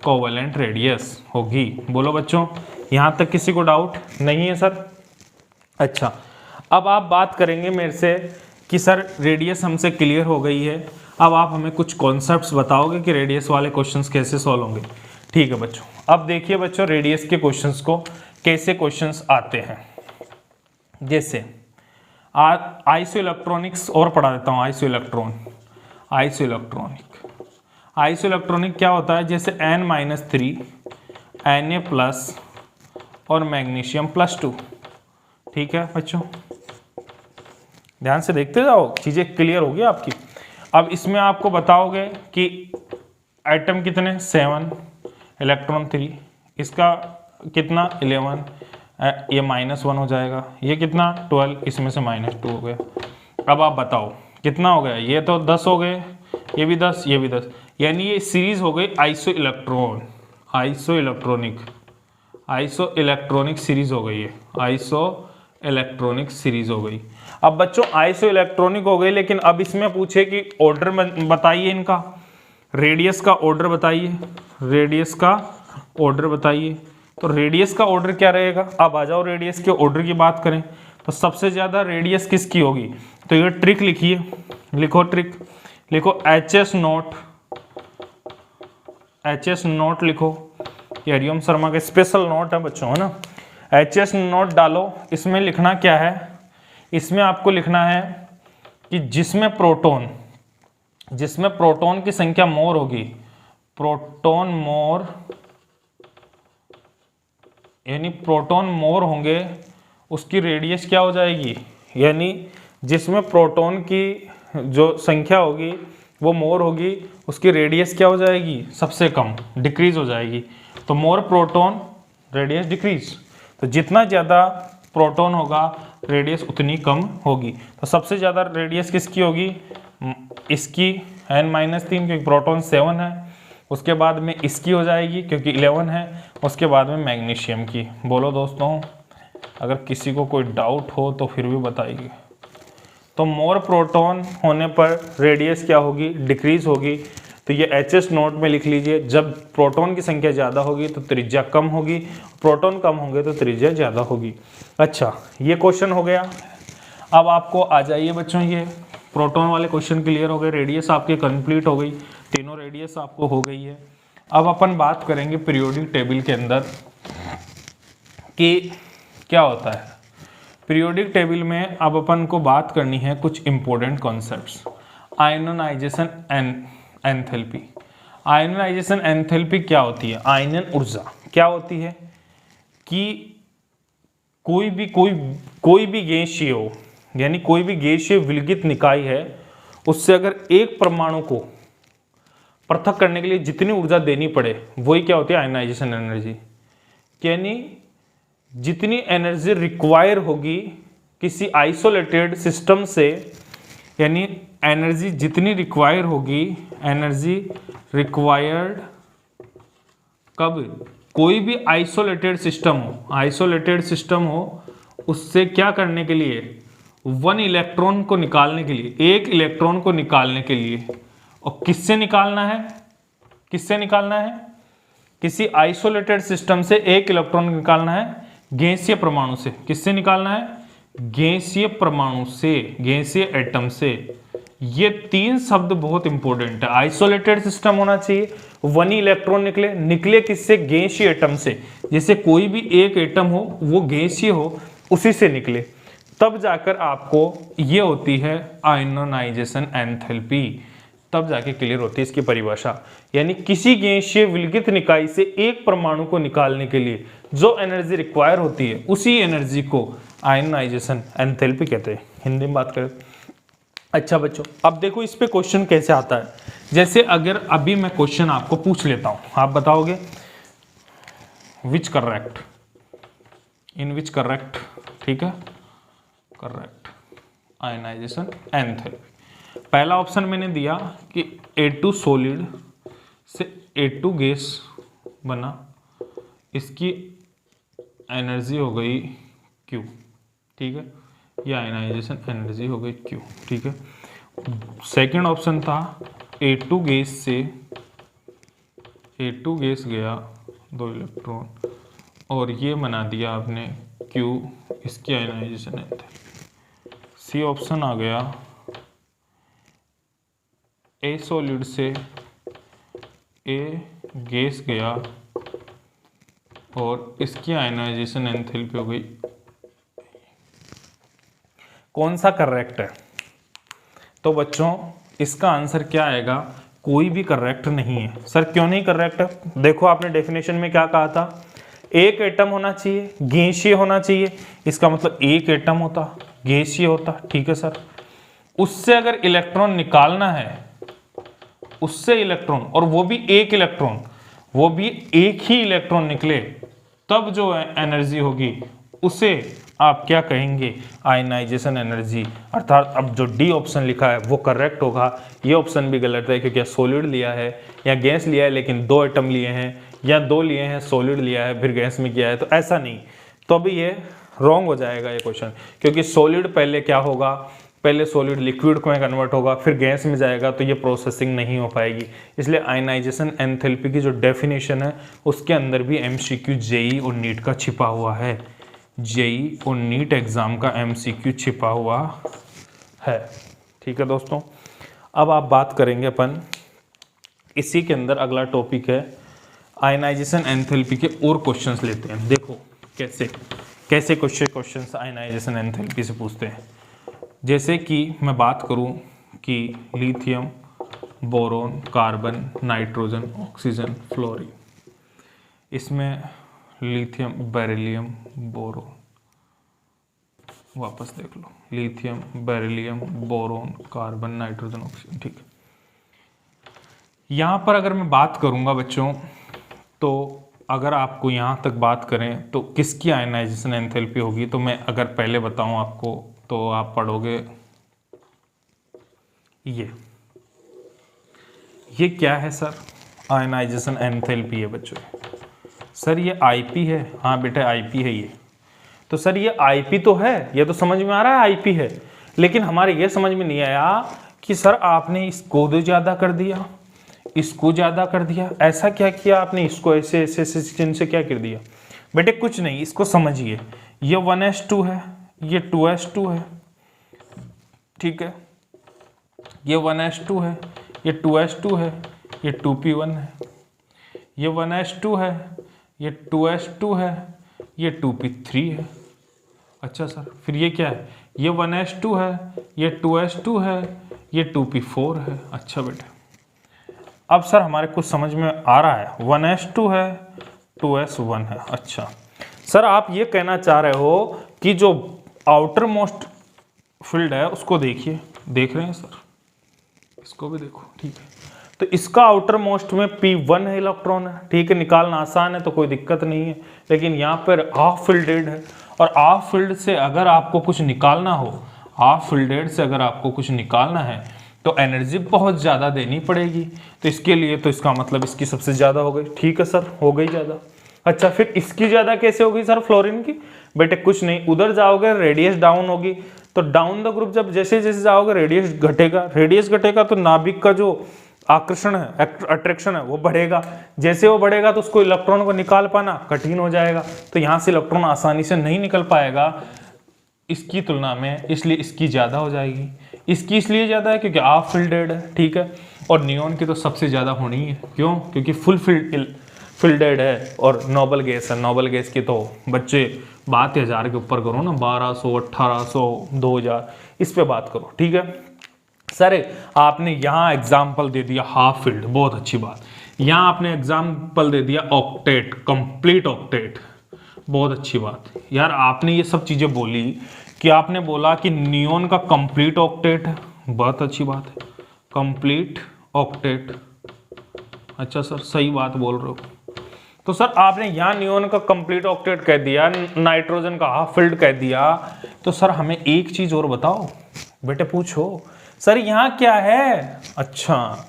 कोवेलेंट रेडियस होगी। बोलो बच्चों, यहाँ तक किसी को डाउट नहीं है सर? अच्छा, अब आप बात करेंगे मेरे से कि सर रेडियस हमसे क्लियर हो गई है, अब आप हमें कुछ कॉन्सेप्ट्स बताओगे कि रेडियस वाले क्वेश्चंस कैसे सॉल्व होंगे। ठीक है बच्चों, अब देखिए बच्चों रेडियस के क्वेश्चंस को कैसे क्वेश्चंस आते हैं। जैसे आइसो इलेक्ट्रॉनिक्स और पढ़ा देता हूँ। आइसो इलेक्ट्रॉनिक क्या होता है? जैसे N-3 Na+ और मैग्नीशियम +2। ठीक है बच्चों, ध्यान से देखते जाओ, चीजें क्लियर होगी आपकी। अब इसमें आपको बताओगे कि एटम कितने? 7, इलेक्ट्रॉन 3, इसका कितना? 11, ये -1 हो जाएगा, ये कितना? 12, इसमें से -2 हो गया। अब आप बताओ कितना हो गया? ये तो 10 हो गए, ये भी 10, ये भी 10, यानी ये सीरीज हो गई आइसो इलेक्ट्रॉनिक सीरीज हो गई है, आइसो इलेक्ट्रॉनिक सीरीज हो गई। अब बच्चों आइसो इलेक्ट्रॉनिक हो गई, लेकिन अब इसमें पूछे कि ऑर्डर बताइए इनका, रेडियस का ऑर्डर बताइए, तो रेडियस का ऑर्डर क्या रहेगा? अब आ जाओ रेडियस के ऑर्डर की बात करें तो सबसे ज्यादा रेडियस किसकी होगी? तो ये ट्रिक लिखिए, लिखो HS नोट लिखो, ये हरिओम शर्मा का स्पेशल नोट है बच्चों, है ना। HS नोट डालो, इसमें लिखना क्या है? इसमें आपको लिखना है कि जिसमें प्रोटॉन की संख्या मोर होगी, प्रोटॉन मोर होंगे, उसकी रेडियस क्या हो जाएगी? यानी जिसमें प्रोटॉन की जो संख्या होगी वो मोर होगी, उसकी रेडियस क्या हो जाएगी? सबसे कम, डिक्रीज हो जाएगी। तो मोर प्रोटॉन रेडियस डिक्रीज, तो जितना ज़्यादा प्रोटॉन होगा रेडियस उतनी कम होगी। तो सबसे ज़्यादा रेडियस किसकी होगी? इसकी N-3, क्योंकि प्रोटॉन 7 है, उसके बाद में इसकी हो जाएगी क्योंकि 11 है, उसके बाद में मैग्नीशियम की। बोलो दोस्तों, अगर किसी को कोई डाउट हो तो फिर भी बताइए। तो मोर प्रोटॉन होने पर रेडियस क्या होगी? डिक्रीज होगी। तो ये HS नोट में लिख लीजिए, जब प्रोटॉन की संख्या ज़्यादा होगी तो त्रिज्या कम होगी, प्रोटॉन कम होंगे तो त्रिज्या ज़्यादा होगी। अच्छा, ये क्वेश्चन हो गया। अब आपको आ जाइए बच्चों, ये प्रोटॉन वाले क्वेश्चन क्लियर हो गए, रेडियस आपकी कंप्लीट हो गई, तीनों रेडियस आपको हो गई है। अब अपन बात करेंगे पीरियोडिक टेबल के अंदर कि क्या होता है। पीरियोडिक टेबल में अब अपन को बात करनी है कुछ इंपॉर्टेंट कॉन्सेप्ट्स। आयनोनाइजेशन एंथैल्पी। आयनोनाइजेशन एंथैल्पी क्या होती है? आयनन ऊर्जा क्या होती है कि कोई भी गैसीय हो, यानी कोई भी गैसीय विलगित निकाय है, उससे अगर एक परमाणु को पृथक करने के लिए जितनी ऊर्जा देनी पड़े वही क्या होती है? Ionization energy. यानी जितनी एनर्जी रिक्वायर होगी किसी आइसोलेटेड सिस्टम से, यानी एनर्जी जितनी रिक्वायर होगी, एनर्जी रिक्वायर्ड कब? कोई भी आइसोलेटेड सिस्टम हो उससे क्या करने के लिए? वन इलेक्ट्रॉन को निकालने के लिए, एक इलेक्ट्रॉन को निकालने के लिए। और किससे निकालना है? किसी आइसोलेटेड सिस्टम से एक इलेक्ट्रॉन निकालना है गैसीय परमाणु से। किससे निकालना है? गैसीय परमाणु से, गैसीय एटम से। ये तीन शब्द बहुत इंपॉर्टेंट है। आइसोलेटेड सिस्टम होना चाहिए, वन इलेक्ट्रॉन निकले किससे? गैसीय एटम से। जैसे कोई भी एक एटम हो वो गैसीय हो, उसी से निकले, तब जाकर आपको ये होती है आयनोनाइजेशन एंथैल्पी। तब जाके क्लियर होती है इसकी परिभाषा। यानी किसी गैसीय विलगित निकाय से एक परमाणु को निकालने के लिए जो एनर्जी रिक्वायर होती है, उसी एनर्जी को आयनोनाइजेशन एंथैल्पी कहते हैं, हिंदी में बात करें। अच्छा बच्चों, अब देखो इस पे क्वेश्चन कैसे आता है। जैसे अगर अभी मैं क्वेश्चन आपको पूछ लेता हूं, आप बताओगे विच करेक्ट, इन विच करेक्ट, ठीक है, करेक्ट आयनाइजेशन एंथैल्पी। पहला ऑप्शन मैंने दिया कि A2 सॉलिड से A2 गैस बना, इसकी एनर्जी हो गई Q, ठीक है, ये आयनाइजेशन एनर्जी हो गई Q, ठीक है। सेकंड ऑप्शन था A2 गैस से A2 गैस गया 2 इलेक्ट्रॉन और ये बना दिया आपने Q, इसकी आयनाइजेशन एंथैल्पी। सी ऑप्शन आ गया A सॉलिड से A गैस गया और इसकी आयनाइजेशन एंथैल्पी हो गई। कौन सा करेक्ट है? तो बच्चों इसका आंसर क्या आएगा? कोई भी करेक्ट नहीं है। सर क्यों नहीं करेक्ट? देखो आपने डेफिनेशन में क्या कहा था, एक एटम होना चाहिए, गैसीय होना चाहिए। इसका मतलब एक एटम होता, गैसीय होता, ठीक है सर। उससे अगर इलेक्ट्रॉन निकालना है, उससे इलेक्ट्रॉन, और वो भी एक इलेक्ट्रॉन, वो भी एक ही इलेक्ट्रॉन निकले, तब जो एनर्जी होगी उसे आप क्या कहेंगे? Ionization energy. अर्थात अब जो डी ऑप्शन लिखा है वो करेक्ट होगा। ये ऑप्शन भी गलत है क्योंकि सॉलिड लिया है या गैस लिया है, लेकिन दो एटम लिए हैं, या दो लिए हैं, सॉलिड लिया है फिर गैस में किया है, तो ऐसा नहीं। तो अभी ये रॉन्ग हो जाएगा ये क्वेश्चन, क्योंकि सॉलिड पहले क्या होगा? पहले सॉलिड लिक्विड में कन्वर्ट होगा, फिर गैस में जाएगा, तो ये प्रोसेसिंग नहीं हो पाएगी। इसलिए आयनाइजेशन एंथैल्पी की जो डेफिनेशन है उसके अंदर भी MCQ जेई और नीट का छिपा हुआ है। जेई और नीट एग्जाम का MCQ छिपा हुआ है, ठीक है दोस्तों। अब आप बात करेंगे अपन इसी के अंदर, अगला टॉपिक है आयनाइजेशन एंथैल्पी के और क्वेश्चंस लेते हैं। देखो कैसे क्वेश्चंस आयनाइजेशन एंथैल्पी से पूछते हैं। जैसे कि मैं बात करूं कि lithium, boron, carbon, nitrogen, oxygen, fluorine, इसमें लिथियम, बेरिलियम, बोरोन, वापस देख लो, lithium, beryllium, boron, carbon, nitrogen, oxygen, ठीक है। यहाँ पर अगर मैं बात करूँगा बच्चों, तो अगर आपको यहाँ तक बात करें तो किसकी आयनाइजेशन एंथैल्पी होगी, तो मैं अगर पहले बताऊँ आपको तो आप पढ़ोगे ये क्या है सर? आयनाइजेशन एंथैल्पी है बच्चों। सर ये IP है। हाँ बेटा IP है ये। तो सर ये IP तो है, ये तो समझ में आ रहा है IP है, लेकिन हमारे ये समझ में नहीं आया कि सर आपने इसको तो ज़्यादा कर दिया, इसको ज़्यादा कर दिया, ऐसा क्या किया आपने, इसको ऐसे ऐसे ऐसे चिन्ह से क्या कर दिया? बेटे कुछ नहीं, इसको समझिए। ये 1s2 है, ये 2s2 है, ठीक है, ये 1s2 है, ये 2s2 है, ये 2p1 है, ये 1s2 है, ये 2s2 है, ये 2p3 है, अच्छा सर, फिर ये क्या है? ये 1s2 है, ये 2s2 है, ये 2p4 है। अच्छा बेटा, अब सर हमारे कुछ समझ में आ रहा है। 1s2 है, 2s1 है। अच्छा सर, आप ये कहना चाह रहे हो कि जो आउटर मोस्ट फील्ड है उसको देखिए, देख रहे हैं सर, इसको भी देखो, ठीक है। तो इसका आउटर मोस्ट में p1 है इलेक्ट्रॉन है, ठीक है, निकालना आसान है तो कोई दिक्कत नहीं है। लेकिन यहाँ पर हाफ फील्डेड है, और हाफ फील्ड से अगर आपको कुछ निकालना हो, हाफ फील्डेड से अगर आपको कुछ निकालना है तो एनर्जी बहुत ज़्यादा देनी पड़ेगी। तो इसके लिए तो इसका मतलब इसकी सबसे ज़्यादा हो गई, ठीक है सर, हो गई ज़्यादा। अच्छा, फिर इसकी ज़्यादा कैसे होगी सर फ्लोरीन की? बेटे कुछ नहीं, उधर जाओगे रेडियस डाउन होगी, तो डाउन द ग्रुप जब जैसे जैसे जाओगे रेडियस घटेगा, रेडियस घटेगा तो नाभिक का जो आकर्षण है, अट्रैक्शन है, वो बढ़ेगा। जैसे वो बढ़ेगा तो उसको इलेक्ट्रॉन को निकाल पाना कठिन हो जाएगा, तो यहाँ से इलेक्ट्रॉन आसानी से नहीं निकल पाएगा इसकी तुलना में, इसलिए इसकी ज़्यादा हो जाएगी। इसकी इसलिए ज़्यादा है क्योंकि हाफ फील्डेड है, ठीक है, और नियॉन की तो सबसे ज़्यादा होनी है। क्यों? क्योंकि फुल फील्डेड है और नोबल गैस है। नोबल गैस की तो बच्चे बात 1000 के ऊपर करो ना, 1200, 1800, 2000, इस पे बात करो, ठीक है सर। आपने यहाँ एग्जाम्पल दे दिया हाफ फील्ड, बहुत अच्छी बात। यहाँ आपने एग्जाम्पल दे दिया ऑक्टेट, कंप्लीट ऑक्टेट, बहुत अच्छी बात। यार आपने ये सब चीज़ें बोली कि आपने बोला कि नियॉन का कंप्लीट ऑक्टेट है, बहुत अच्छी बात है, कंप्लीट ऑक्टेट। अच्छा सर, सही बात बोल रहे हो। तो सर आपने यहाँ नियॉन का कंप्लीट ऑक्टेट कह दिया, नाइट्रोजन का हाफ फील्ड कह दिया, तो सर हमें एक चीज़ और बताओ बेटे, पूछो सर यहाँ क्या है? अच्छा,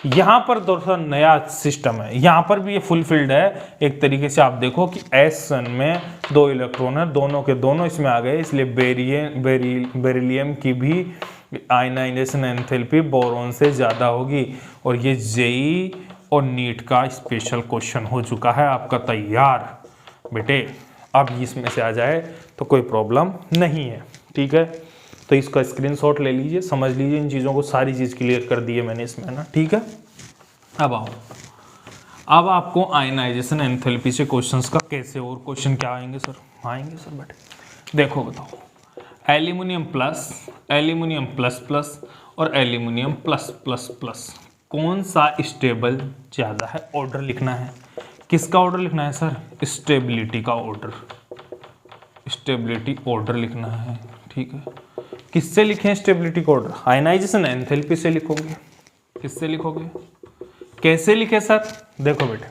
यहाँ पर दोस्तों नया सिस्टम है, यहाँ पर भी ये फुल फील्ड है। एक तरीके से आप देखो कि S1 में 2 इलेक्ट्रॉन है, दोनों के दोनों इसमें आ गए, इसलिए बेरिलियम की भी आयनाइजेशन एंथैल्पी बोरॉन से ज़्यादा होगी। और ये जेई और नीट का स्पेशल क्वेश्चन हो चुका है आपका तैयार बेटे। अब इसमें से आ जाए तो कोई प्रॉब्लम नहीं है, ठीक है। तो इसका स्क्रीनशॉट ले लीजिए, समझ लीजिए इन चीज़ों को, सारी चीज़ क्लियर कर दी है मैंने इसमें ना, ठीक है। अब आओ, अब आपको आयनाइजेशन एंथैल्पी से क्वेश्चंस का कैसे और क्वेश्चन क्या आएंगे सर? आएंगे सर बेटे, देखो बताओ, एल्यूमिनियम प्लस प्लस और एल्यूमिनियम प्लस प्लस प्लस, कौन सा स्टेबल ज़्यादा है? ऑर्डर लिखना है। किसका ऑर्डर लिखना है सर? स्टेबिलिटी का ऑर्डर, स्टेबिलिटी ऑर्डर लिखना है, ठीक है। किससे लिखें स्टेबिलिटी का ऑर्डर? आयनाइजेशन एंथैल्पी से लिखोगे। किससे लिखोगे? कैसे लिखे सर? देखो बेटे,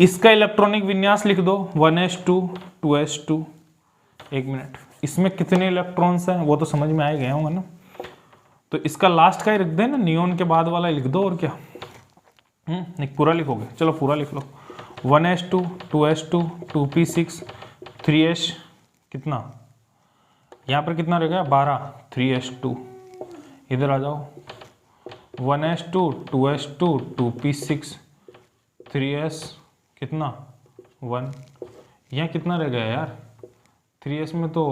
इसका इलेक्ट्रॉनिक विन्यास लिख दो, 1s2 2s2। एक मिनट, इसमें कितने इलेक्ट्रॉन्स हैं वो तो समझ में आ गया होगा ना, तो इसका लास्ट का ही रख दे ना, नियॉन के बाद वाला लिख दो, और क्या नहीं पूरा लिखोगे? चलो पूरा लिख लो, 1s2 2s2 2p6 3s, कितना यहाँ पर कितना रह गया? 12, 3s2, इधर आ जाओ, 1s2 2s2 2p6 3s, कितना 1, यहाँ कितना रह गया यार? 3s में तो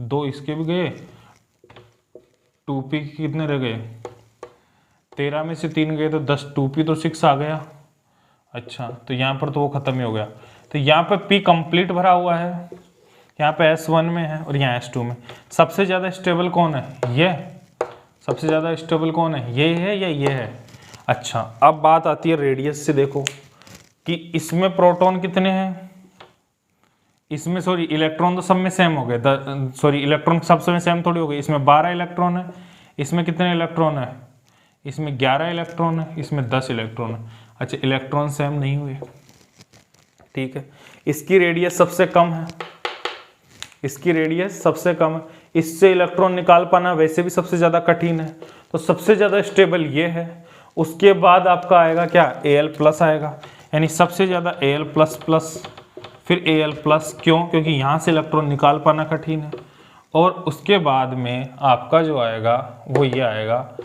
2 इसके भी गए, 2p के कितने रह गए? 13 में से 3 गए तो 10, 2p तो 6 आ गया। अच्छा, तो यहाँ पर तो वो खत्म ही हो गया, तो यहाँ पर p कंप्लीट भरा हुआ है, यहाँ पे S1 में है और यहाँ S2 में। सबसे ज़्यादा स्टेबल कौन है? ये। सबसे ज़्यादा स्टेबल कौन है? ये है या ये है? अच्छा, अब बात आती है रेडियस से। देखो कि इसमें प्रोटॉन कितने हैं, इसमें सॉरी इलेक्ट्रॉन तो सब में सेम हो गए, सॉरी इलेक्ट्रॉन सब में सेम थोड़ी हो गई। इसमें 12 इलेक्ट्रॉन है, इसमें कितने इलेक्ट्रॉन है? इसमें 11 इलेक्ट्रॉन है, इसमें 10 इलेक्ट्रॉन है। अच्छा, इलेक्ट्रॉन सेम नहीं हुए, ठीक है। इसकी रेडियस सबसे कम है, इसकी रेडियस सबसे कम है, इससे इलेक्ट्रॉन निकाल पाना वैसे भी सबसे ज़्यादा कठिन है, तो सबसे ज़्यादा स्टेबल ये है। उसके बाद आपका आएगा क्या? Al+ आएगा, यानी सबसे ज़्यादा Al++, फिर Al+। क्यों? क्योंकि यहाँ से इलेक्ट्रॉन निकाल पाना कठिन है। और उसके बाद में आपका जो आएगा वो ये आएगा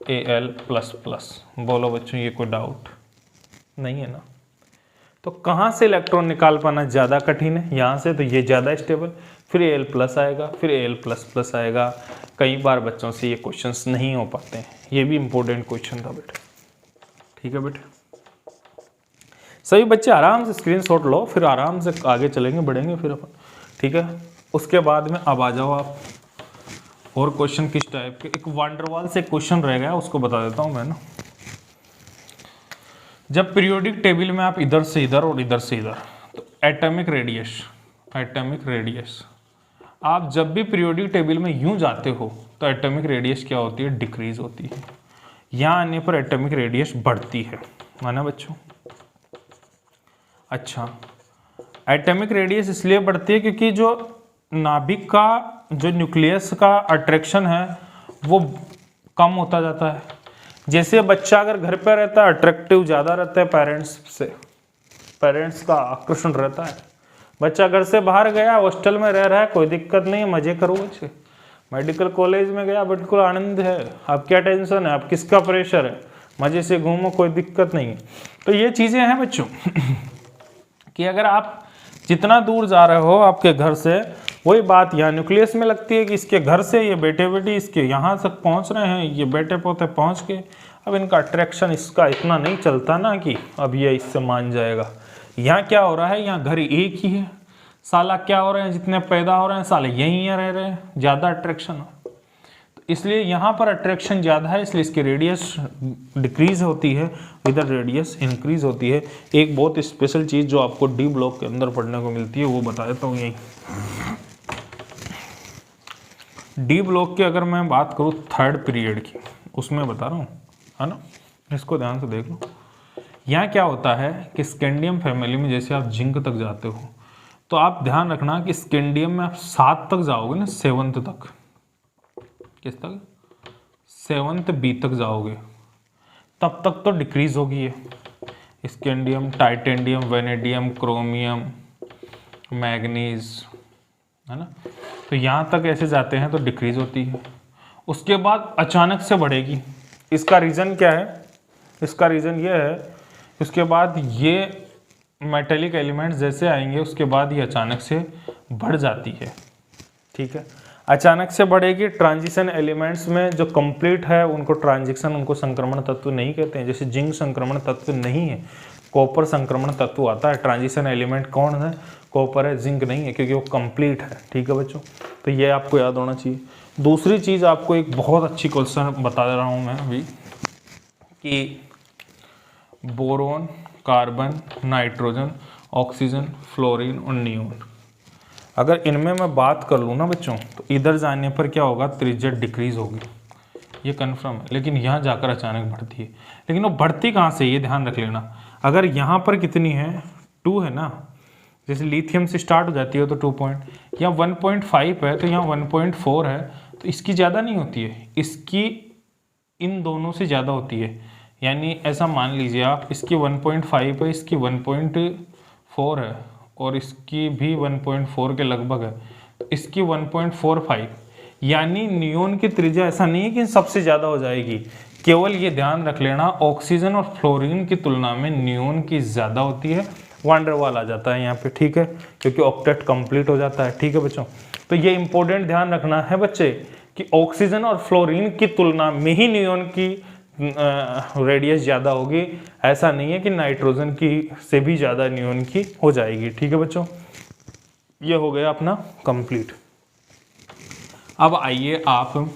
Al++। बोलो बच्चों, ये कोई डाउट नहीं है ना? तो कहाँ से इलेक्ट्रॉन निकाल पाना ज़्यादा कठिन है? यहाँ से, तो ये ज़्यादा स्टेबल, फिर Al+ आएगा, फिर Al++ आएगा। कई बार बच्चों से ये क्वेश्चंस नहीं हो पाते हैं, ये भी इंपॉर्टेंट क्वेश्चन था बेटे, ठीक है बेटे। सभी बच्चे आराम से स्क्रीनशॉट लो, फिर आराम से आगे चलेंगे, बढ़ेंगे फिर अपन, ठीक है। उसके बाद में अब आ जाओ आप और क्वेश्चन किस टाइप के, एक वांडरवाल से क्वेश्चन रह गया उसको बता देता हूं मैं ना। जब पीरियोडिक टेबल में आप इधर से इधर और इधर से इधर, तो एटॉमिक रेडियस आप जब भी पीरियोडिक टेबल में यूं जाते हो तो एटॉमिक रेडियस क्या होती है, डिक्रीज होती है। यहाँ आने पर एटॉमिक रेडियस बढ़ती है, माना बच्चों। अच्छा, एटॉमिक रेडियस इसलिए बढ़ती है क्योंकि जो नाभिक का जो न्यूक्लियस का अट्रैक्शन है वो कम होता जाता है। जैसे बच्चा अगर घर पर रहता है अट्रैक्टिव ज़्यादा रहता है पेरेंट्स से, पेरेंट्स का आकर्षण रहता है। बच्चा घर से बाहर गया, हॉस्टल में रह रहा है, कोई दिक्कत नहीं है, मजे करो बच्चे। मेडिकल कॉलेज में गया, बिल्कुल आनंद है, आप क्या टेंशन है, आप किसका प्रेशर है, मजे से घूमो, कोई दिक्कत नहीं है। तो ये चीज़ें हैं बच्चों कि अगर आप जितना दूर जा रहे हो आपके घर से, वही बात यहाँ न्यूक्लियस में लगती है कि इसके घर से ये बेटे बेटी इसके यहाँ तक पहुँच रहे हैं, ये बेटे पोते पहुँच के, अब इनका अट्रैक्शन इसका इतना नहीं चलता ना कि अब ये इससे मान जाएगा। यहाँ क्या हो रहा है, यहाँ घर एक ही है, साला क्या हो रहे हैं, जितने पैदा हो रहे हैं साले यहीं रह रहे हैं, ज़्यादा अट्रैक्शन है। तो इसलिए यहाँ पर अट्रैक्शन ज़्यादा है, इसलिए इसकी रेडियस डिक्रीज होती है, इधर रेडियस इंक्रीज होती है। एक बहुत स्पेशल चीज़ जो आपको डी ब्लॉक के अंदर पढ़ने को मिलती है वो बता देता हूँ। यही डी ब्लॉक की अगर मैं बात करूँ थर्ड पीरियड की, उसमें बता रहा हूँ, है ना, इसको ध्यान से देख लो। यहाँ क्या होता है कि स्कैंडियम फैमिली में जैसे आप जिंक तक जाते हो तो आप ध्यान रखना कि स्कैंडियम में आप 7 तक जाओगे ना, 7th तक, किस तक, 7th बी तक जाओगे, तब तक तो डिक्रीज होगी ये। स्कैंडियम, टाइटेंडियम, वेनेडियम, क्रोमियम, मैग्नीज, है ना, तो यहाँ तक ऐसे जाते हैं तो डिक्रीज होती है। उसके बाद अचानक से बढ़ेगी। इसका रीज़न क्या है, इसका रीज़न ये है, उसके बाद ये मेटेलिक एलिमेंट्स जैसे आएंगे उसके बाद ये अचानक से बढ़ जाती है। ठीक है, अचानक से बढ़ेगी। ट्रांजिशन एलिमेंट्स में जो कंप्लीट है उनको ट्रांजिशन, उनको संक्रमण तत्व नहीं कहते हैं। जैसे जिंक संक्रमण तत्व नहीं है, कॉपर संक्रमण तत्व आता है। ट्रांजिशन एलिमेंट कौन है, कॉपर है, जिंक नहीं है, क्योंकि वो कंप्लीट है। ठीक है बच्चों, तो ये आपको याद होना चाहिए। दूसरी चीज़ आपको एक बहुत अच्छी क्वेश्चन बता दे रहा हूँ मैं अभी कि boron, carbon, nitrogen, oxygen, fluorine और नियोन, अगर इनमें मैं बात कर लूँ ना बच्चों, तो इधर जाने पर क्या होगा, त्रिज्या डिक्रीज होगी, ये कन्फर्म है। लेकिन यहाँ जाकर अचानक बढ़ती है। लेकिन वो बढ़ती कहाँ से, ये ध्यान रख लेना। अगर यहाँ पर कितनी है, 2 है ना, जैसे लिथियम से स्टार्ट हो जाती है तो 2 पॉइंट, यहाँ 1.5 है तो यहाँ 1.4 है, तो इसकी ज़्यादा नहीं होती है, इसकी इन दोनों से ज़्यादा होती है। यानी ऐसा मान लीजिए आप, इसकी 1.5 है, इसकी 1.4 है और इसकी भी 1.4 के लगभग है, तो इसकी 1.45। यानी नियोन की त्रिज्या ऐसा नहीं है कि सबसे ज़्यादा हो जाएगी, केवल ये ध्यान रख लेना ऑक्सीजन और फ्लोरीन की तुलना में नियोन की ज़्यादा होती है। वांडरवाल आ जाता है यहाँ पे, ठीक है, क्योंकि ऑक्टेट कंप्लीट हो जाता है। ठीक है बच्चों, तो ये इंपॉर्टेंट ध्यान रखना है बच्चे कि ऑक्सीजन और फ्लोरीन की तुलना में ही नियोन की रेडियस ज़्यादा होगी। ऐसा नहीं है कि नाइट्रोजन की से भी ज़्यादा नियोन की हो जाएगी। ठीक है बच्चों, ये हो गया अपना कंप्लीट। अब आइए आप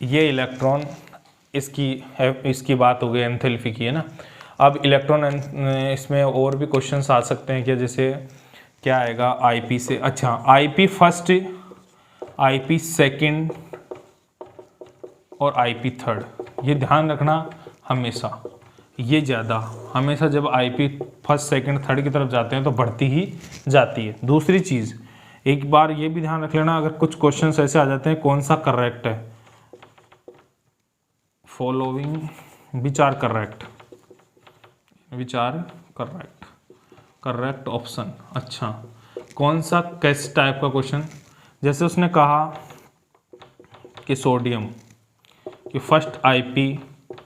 ये इलेक्ट्रॉन, इसकी बात हो गई एंथैल्पी की, है ना। अब इलेक्ट्रॉन इसमें और भी क्वेश्चंस आ सकते हैं कि जैसे क्या आएगा आईपी से, अच्छा आईपी फर्स्ट, आईपी सेकंड और आईपी थर्ड, ये ध्यान रखना हमेशा, ये ज़्यादा हमेशा जब आईपी फर्स्ट सेकंड थर्ड की तरफ जाते हैं तो बढ़ती ही जाती है। दूसरी चीज़ एक बार ये भी ध्यान रख लेना, अगर कुछ क्वेश्चंस ऐसे आ जाते हैं कौन सा करेक्ट है, फॉलोइंग विचार करेक्ट, विचार करेक्ट, करेक्ट ऑप्शन। अच्छा, कौन सा किस टाइप का क्वेश्चन, जैसे उसने कहा कि सोडियम कि फर्स्ट आईपी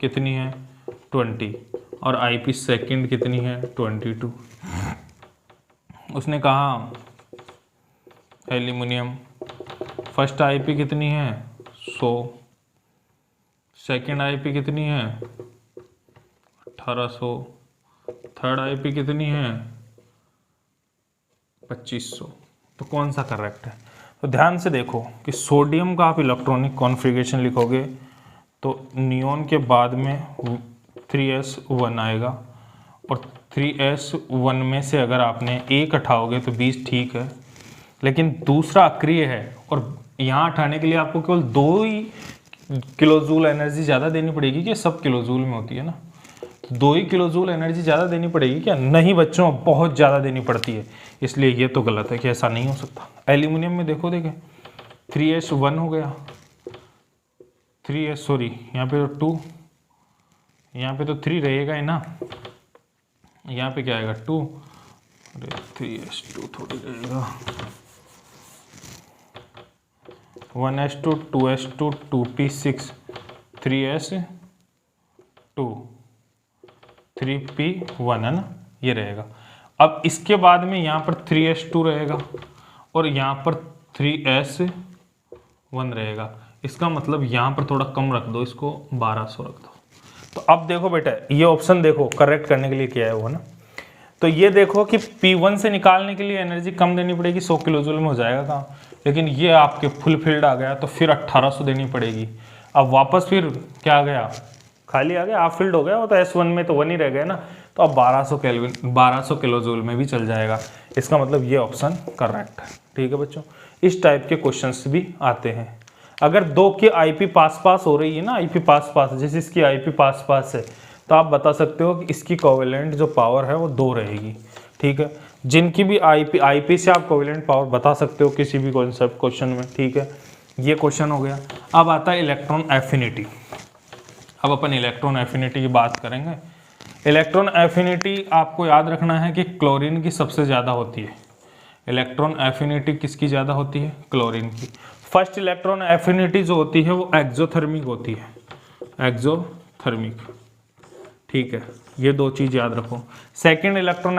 कितनी है 20 और आईपी सेकंड कितनी है 22। उसने कहा एल्यूमिनियम फर्स्ट आईपी कितनी है 100, सेकंड आईपी कितनी है 1800, थर्ड आईपी कितनी है 2500। तो कौन सा करेक्ट है? तो ध्यान से देखो कि सोडियम का आप इलेक्ट्रॉनिक कॉन्फ़िगरेशन लिखोगे तो नियॉन के बाद में 3s1 आएगा, और 3s1 में से अगर आपने एक हटाओगे तो 20 ठीक है, लेकिन दूसरा अक्रिय है और यहाँ हटाने के लिए आपको केवल 2 ही किलोजूल एनर्जी ज़्यादा देनी पड़ेगी कि सब किलोजूल में होती है ना, 2 ही किलोजूल एनर्जी ज़्यादा देनी पड़ेगी क्या? नहीं बच्चों, बहुत ज़्यादा देनी पड़ती है, इसलिए ये तो गलत है कि ऐसा नहीं हो सकता। एल्यूमिनियम में देखो, देखें 3s1 हो गया, 3s सॉरी यहाँ पे तो 2, यहाँ पे तो 3 रहेगा ही ना, यहाँ पे क्या आएगा 2, अरे 3s2 थोड़ी रहेगा, 1s2 2s2 2p6 3s2 3p1 है ना, ये रहेगा। अब इसके बाद में यहाँ पर 3s2 रहेगा और यहाँ पर 3s1 रहेगा, इसका मतलब यहाँ पर थोड़ा कम रख दो, इसको 1200 रख दो। तो अब देखो बेटा, ये ऑप्शन देखो करेक्ट करने के लिए क्या है वो ना, तो ये देखो कि P1 से निकालने के लिए एनर्जी कम देनी पड़ेगी, 100 किलोजूल में हो जाएगा काम, लेकिन ये आपके फुल फील्ड आ गया तो फिर 1800 देनी पड़ेगी। अब वापस फिर क्या आ गया, खाली आ गया, हाफ फील्ड हो गया, वो तो S1 में तो 1 ही रह गया ना, तो अब 1200 किलोजूल में भी चल जाएगा। इसका मतलब ये ऑप्शन करेक्ट है। ठीक है बच्चों, इस टाइप के क्वेश्चंस भी आते हैं। अगर 2 की IP पास पास हो रही है ना, IP पास पास, जैसे इसकी IP पास पास है, तो आप बता सकते हो कि इसकी कोवेलेंट जो पावर है वो 2 रहेगी। ठीक है, जिनकी भी IP से आप कोवेलेंट पावर बता सकते हो किसी भी कॉन्सेप्ट क्वेश्चन में। ठीक है, ये क्वेश्चन हो गया। अब आता है इलेक्ट्रॉन एफिनिटी। अब अपन इलेक्ट्रॉन एफिनिटी की बात करेंगे। इलेक्ट्रॉन एफिनिटी आपको याद रखना है कि क्लोरीन की सबसे ज़्यादा होती है। इलेक्ट्रॉन एफिनिटी किसकी ज़्यादा होती है? क्लोरीन की। फर्स्ट इलेक्ट्रॉन एफिनिटी जो होती है वो एक्सोथर्मिक होती है, एक्सोथर्मिक। ठीक है, ये 2 चीज़ याद रखो। सेकेंड इलेक्ट्रॉन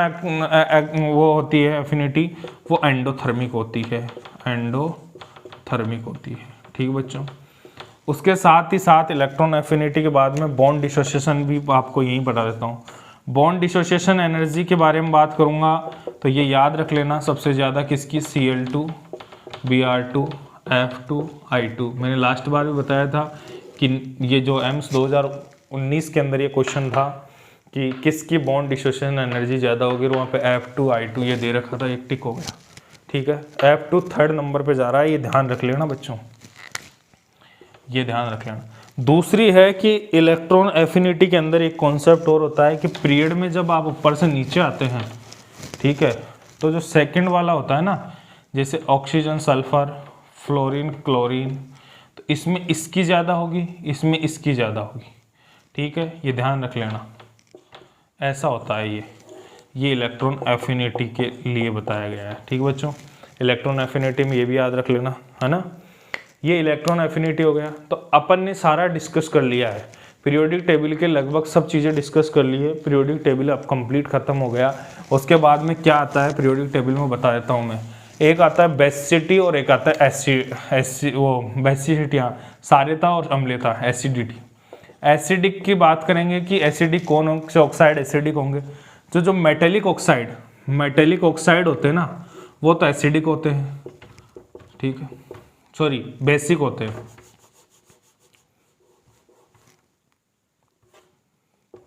वो होती है एफिनिटी, वो एंडोथर्मिक होती है, एंडोथर्मिक होती है। ठीक बच्चों, उसके साथ ही साथ इलेक्ट्रॉन एफिनिटी के बाद में बॉन्ड डिसोसिएशन भी आपको यहीं बता देता हूँ। बॉन्ड डिसोसिएशन एनर्जी के बारे में बात करूँगा तो ये याद रख लेना, सबसे ज़्यादा किसकी? Cl2 Br2 F2 I2। मैंने लास्ट बार भी बताया था कि ये जो एम्स 2019 के अंदर ये क्वेश्चन था कि किसकी बॉन्ड डिसोसिएशन एनर्जी ज़्यादा होगी, और वहाँ पे F2 I2 ये दे रखा था, एक टिक हो गया। ठीक है, F2 3rd नंबर पे जा रहा है, ये ध्यान रख लेना बच्चों, ये ध्यान रख लेना। दूसरी है कि इलेक्ट्रॉन एफिनिटी के अंदर एक कॉन्सेप्ट और होता है कि पीरियड में जब आप ऊपर से नीचे आते हैं, ठीक है, तो जो सेकंड वाला होता है ना, जैसे ऑक्सीजन सल्फर फ्लोरीन क्लोरीन, तो इसमें इसकी ज़्यादा होगी, इसमें इसकी ज़्यादा होगी। ठीक है, ये ध्यान रख लेना, ऐसा होता है ये इलेक्ट्रॉन एफिनिटी के लिए बताया गया है। ठीक बच्चों, इलेक्ट्रॉन एफिनिटी में ये भी याद रख लेना, है ना। ये इलेक्ट्रॉन एफिनिटी हो गया। तो अपन ने सारा डिस्कस कर लिया है, पीरियोडिक टेबल के लगभग सब चीज़ें डिस्कस कर ली है। पीरियोडिक टेबल अब कंप्लीट खत्म हो गया। उसके बाद में क्या आता है पीरियोडिक टेबल में बता देता हूँ मैं। एक आता है बेसिसिटी और एक आता है वो बेसिसिटी, हाँ, सार्यता और अम्लता, एसिडिटी। एसिडिक की बात करेंगे कि एसिडिक कौन से ऑक्साइड एसिडिक होंगे? जो मेटेलिक ऑक्साइड होते हैं ना, वो तो एसिडिक होते हैं। ठीक है, सॉरी बेसिक होते हैं,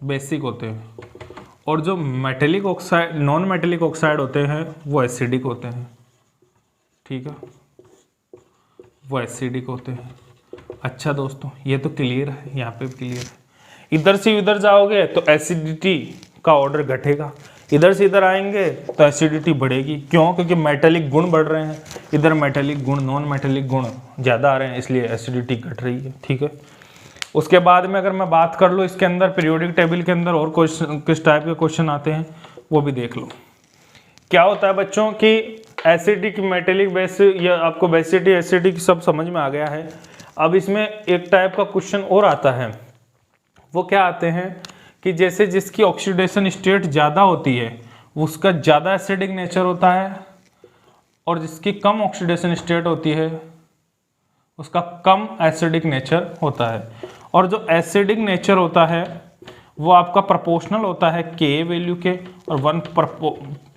बेसिक होते हैं। और जो metallic oxide non metallic oxide होते हैं वो एसिडिक होते हैं। ठीक है, वो एसिडिक होते हैं। अच्छा दोस्तों, ये तो क्लियर है, यहाँ पे क्लियर है। इधर से इधर जाओगे तो एसिडिटी का ऑर्डर घटेगा, इधर से इधर आएंगे तो एसिडिटी बढ़ेगी। क्यों? क्योंकि मेटेलिक गुण बढ़ रहे हैं, इधर मेटेलिक गुण नॉन मेटेलिक गुण ज़्यादा आ रहे हैं, इसलिए एसिडिटी घट रही है। ठीक है, उसके बाद में अगर मैं बात कर लूँ इसके अंदर पीरियोडिक टेबल के अंदर और क्वेश्चन किस टाइप के क्वेश्चन आते हैं वो भी देख लो। क्या होता है बच्चों कि एसिडिक मेटेलिक बेस, या आपको बेसिसिटी एसिडिक सब समझ में आ गया है। अब इसमें एक टाइप का क्वेश्चन और आता है, वो क्या आते हैं कि जैसे जिसकी ऑक्सीडेशन स्टेट ज़्यादा होती है उसका ज़्यादा एसिडिक नेचर होता है, और जिसकी कम ऑक्सीडेशन स्टेट होती है उसका कम एसिडिक नेचर होता है। और जो एसिडिक नेचर होता है वो आपका प्रोपोर्शनल होता है के वैल्यू के, और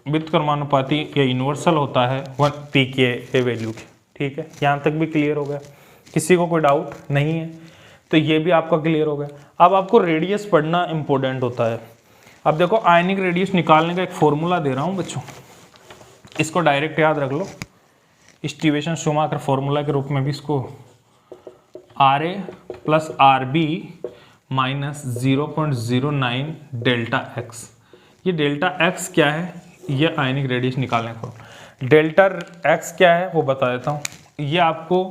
वित्त क्रमानुपाती या यूनिवर्सल होता है 1 पी के वैल्यू की। ठीक है, यहाँ तक भी क्लियर हो गया, किसी को कोई डाउट नहीं है? तो ये भी आपका क्लियर हो गया। अब आपको रेडियस पढ़ना इंपॉर्टेंट होता है। अब देखो आयनिक रेडियस निकालने का एक फॉर्मूला दे रहा हूँ बच्चों, इसको डायरेक्ट याद रख लो, स्टीवेशन शूमाकर फॉर्मूला के रूप में भी इसको RA plus RB minus 0.09 delta x। ये डेल्टा x क्या है? ये आयनिक रेडियस निकालने का डेल्टा x क्या है वो बता देता हूँ। ये आपको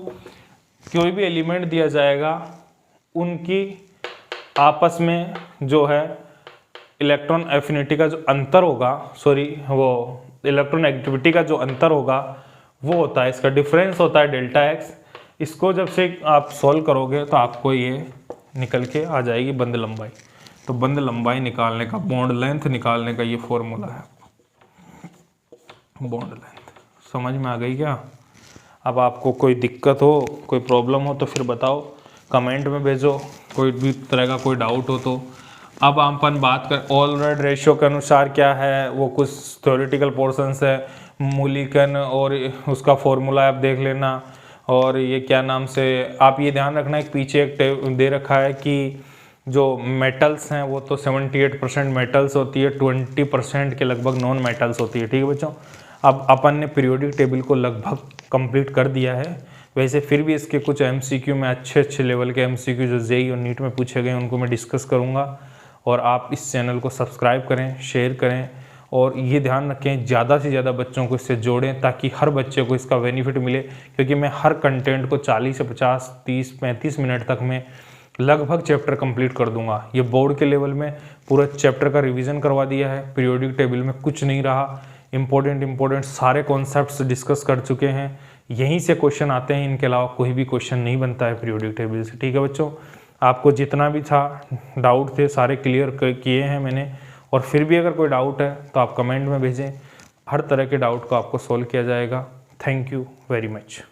कोई भी एलिमेंट दिया जाएगा, उनकी आपस में जो है इलेक्ट्रॉन एफिनिटी का जो अंतर होगा, वो इलेक्ट्रॉन एक्टिविटी का जो अंतर होगा वो होता है, इसका डिफरेंस होता है डेल्टा x। इसको जब से आप सॉल्व करोगे तो आपको ये निकल के आ जाएगी बंद लंबाई। तो बंद लंबाई निकालने का, बॉन्ड लेंथ निकालने का ये फॉर्मूला है, बॉन्ड लेंथ। समझ में आ गई क्या? अब आपको कोई दिक्कत हो, कोई प्रॉब्लम हो तो फिर बताओ, कमेंट में भेजो, कोई भी तरह का कोई डाउट हो तो। अब अपन बात कर ऑलरेड रेशियो के अनुसार क्या है, वो कुछ थ्योरेटिकल पोर्शंस है, मूल्यांकन और उसका फॉर्मूला आप देख लेना। और ये क्या नाम से आप ये ध्यान रखना, एक पीछे एक दे रखा है कि जो मेटल्स हैं वो तो 78% मेटल्स होती है, 20% के लगभग नॉन मेटल्स होती है। ठीक है बच्चों, अब अपन ने पीरियोडिक टेबल को लगभग कंप्लीट कर दिया है। वैसे फिर भी इसके कुछ एमसीक्यू में अच्छे लेवल के एमसीक्यू जो जेईई और नीट में पूछे गए उनको मैं डिस्कस करूँगा। और आप इस चैनल को सब्सक्राइब करें, शेयर करें और ये ध्यान रखें ज़्यादा से ज़्यादा बच्चों को इससे जोड़ें ताकि हर बच्चे को इसका बेनिफिट मिले। क्योंकि मैं हर कंटेंट को 40 से 50, 30, 35 मिनट तक में लगभग चैप्टर कंप्लीट कर दूंगा। ये बोर्ड के लेवल में पूरा चैप्टर का रिवीजन करवा दिया है, पीरियोडिक टेबल में कुछ नहीं रहा, इंपॉर्टेंट सारे कॉन्सेप्ट्स डिस्कस कर चुके हैं, यहीं से क्वेश्चन आते हैं, इनके अलावा कोई भी क्वेश्चन नहीं बनता है पीरियोडिक टेबल से। ठीक है बच्चों, आपको जितना भी था डाउट थे सारे क्लियर किए हैं मैंने। और फिर भी अगर कोई डाउट है तो आप कमेंट में भेजें, हर तरह के डाउट को आपको सॉल्व किया जाएगा। Thank you very much.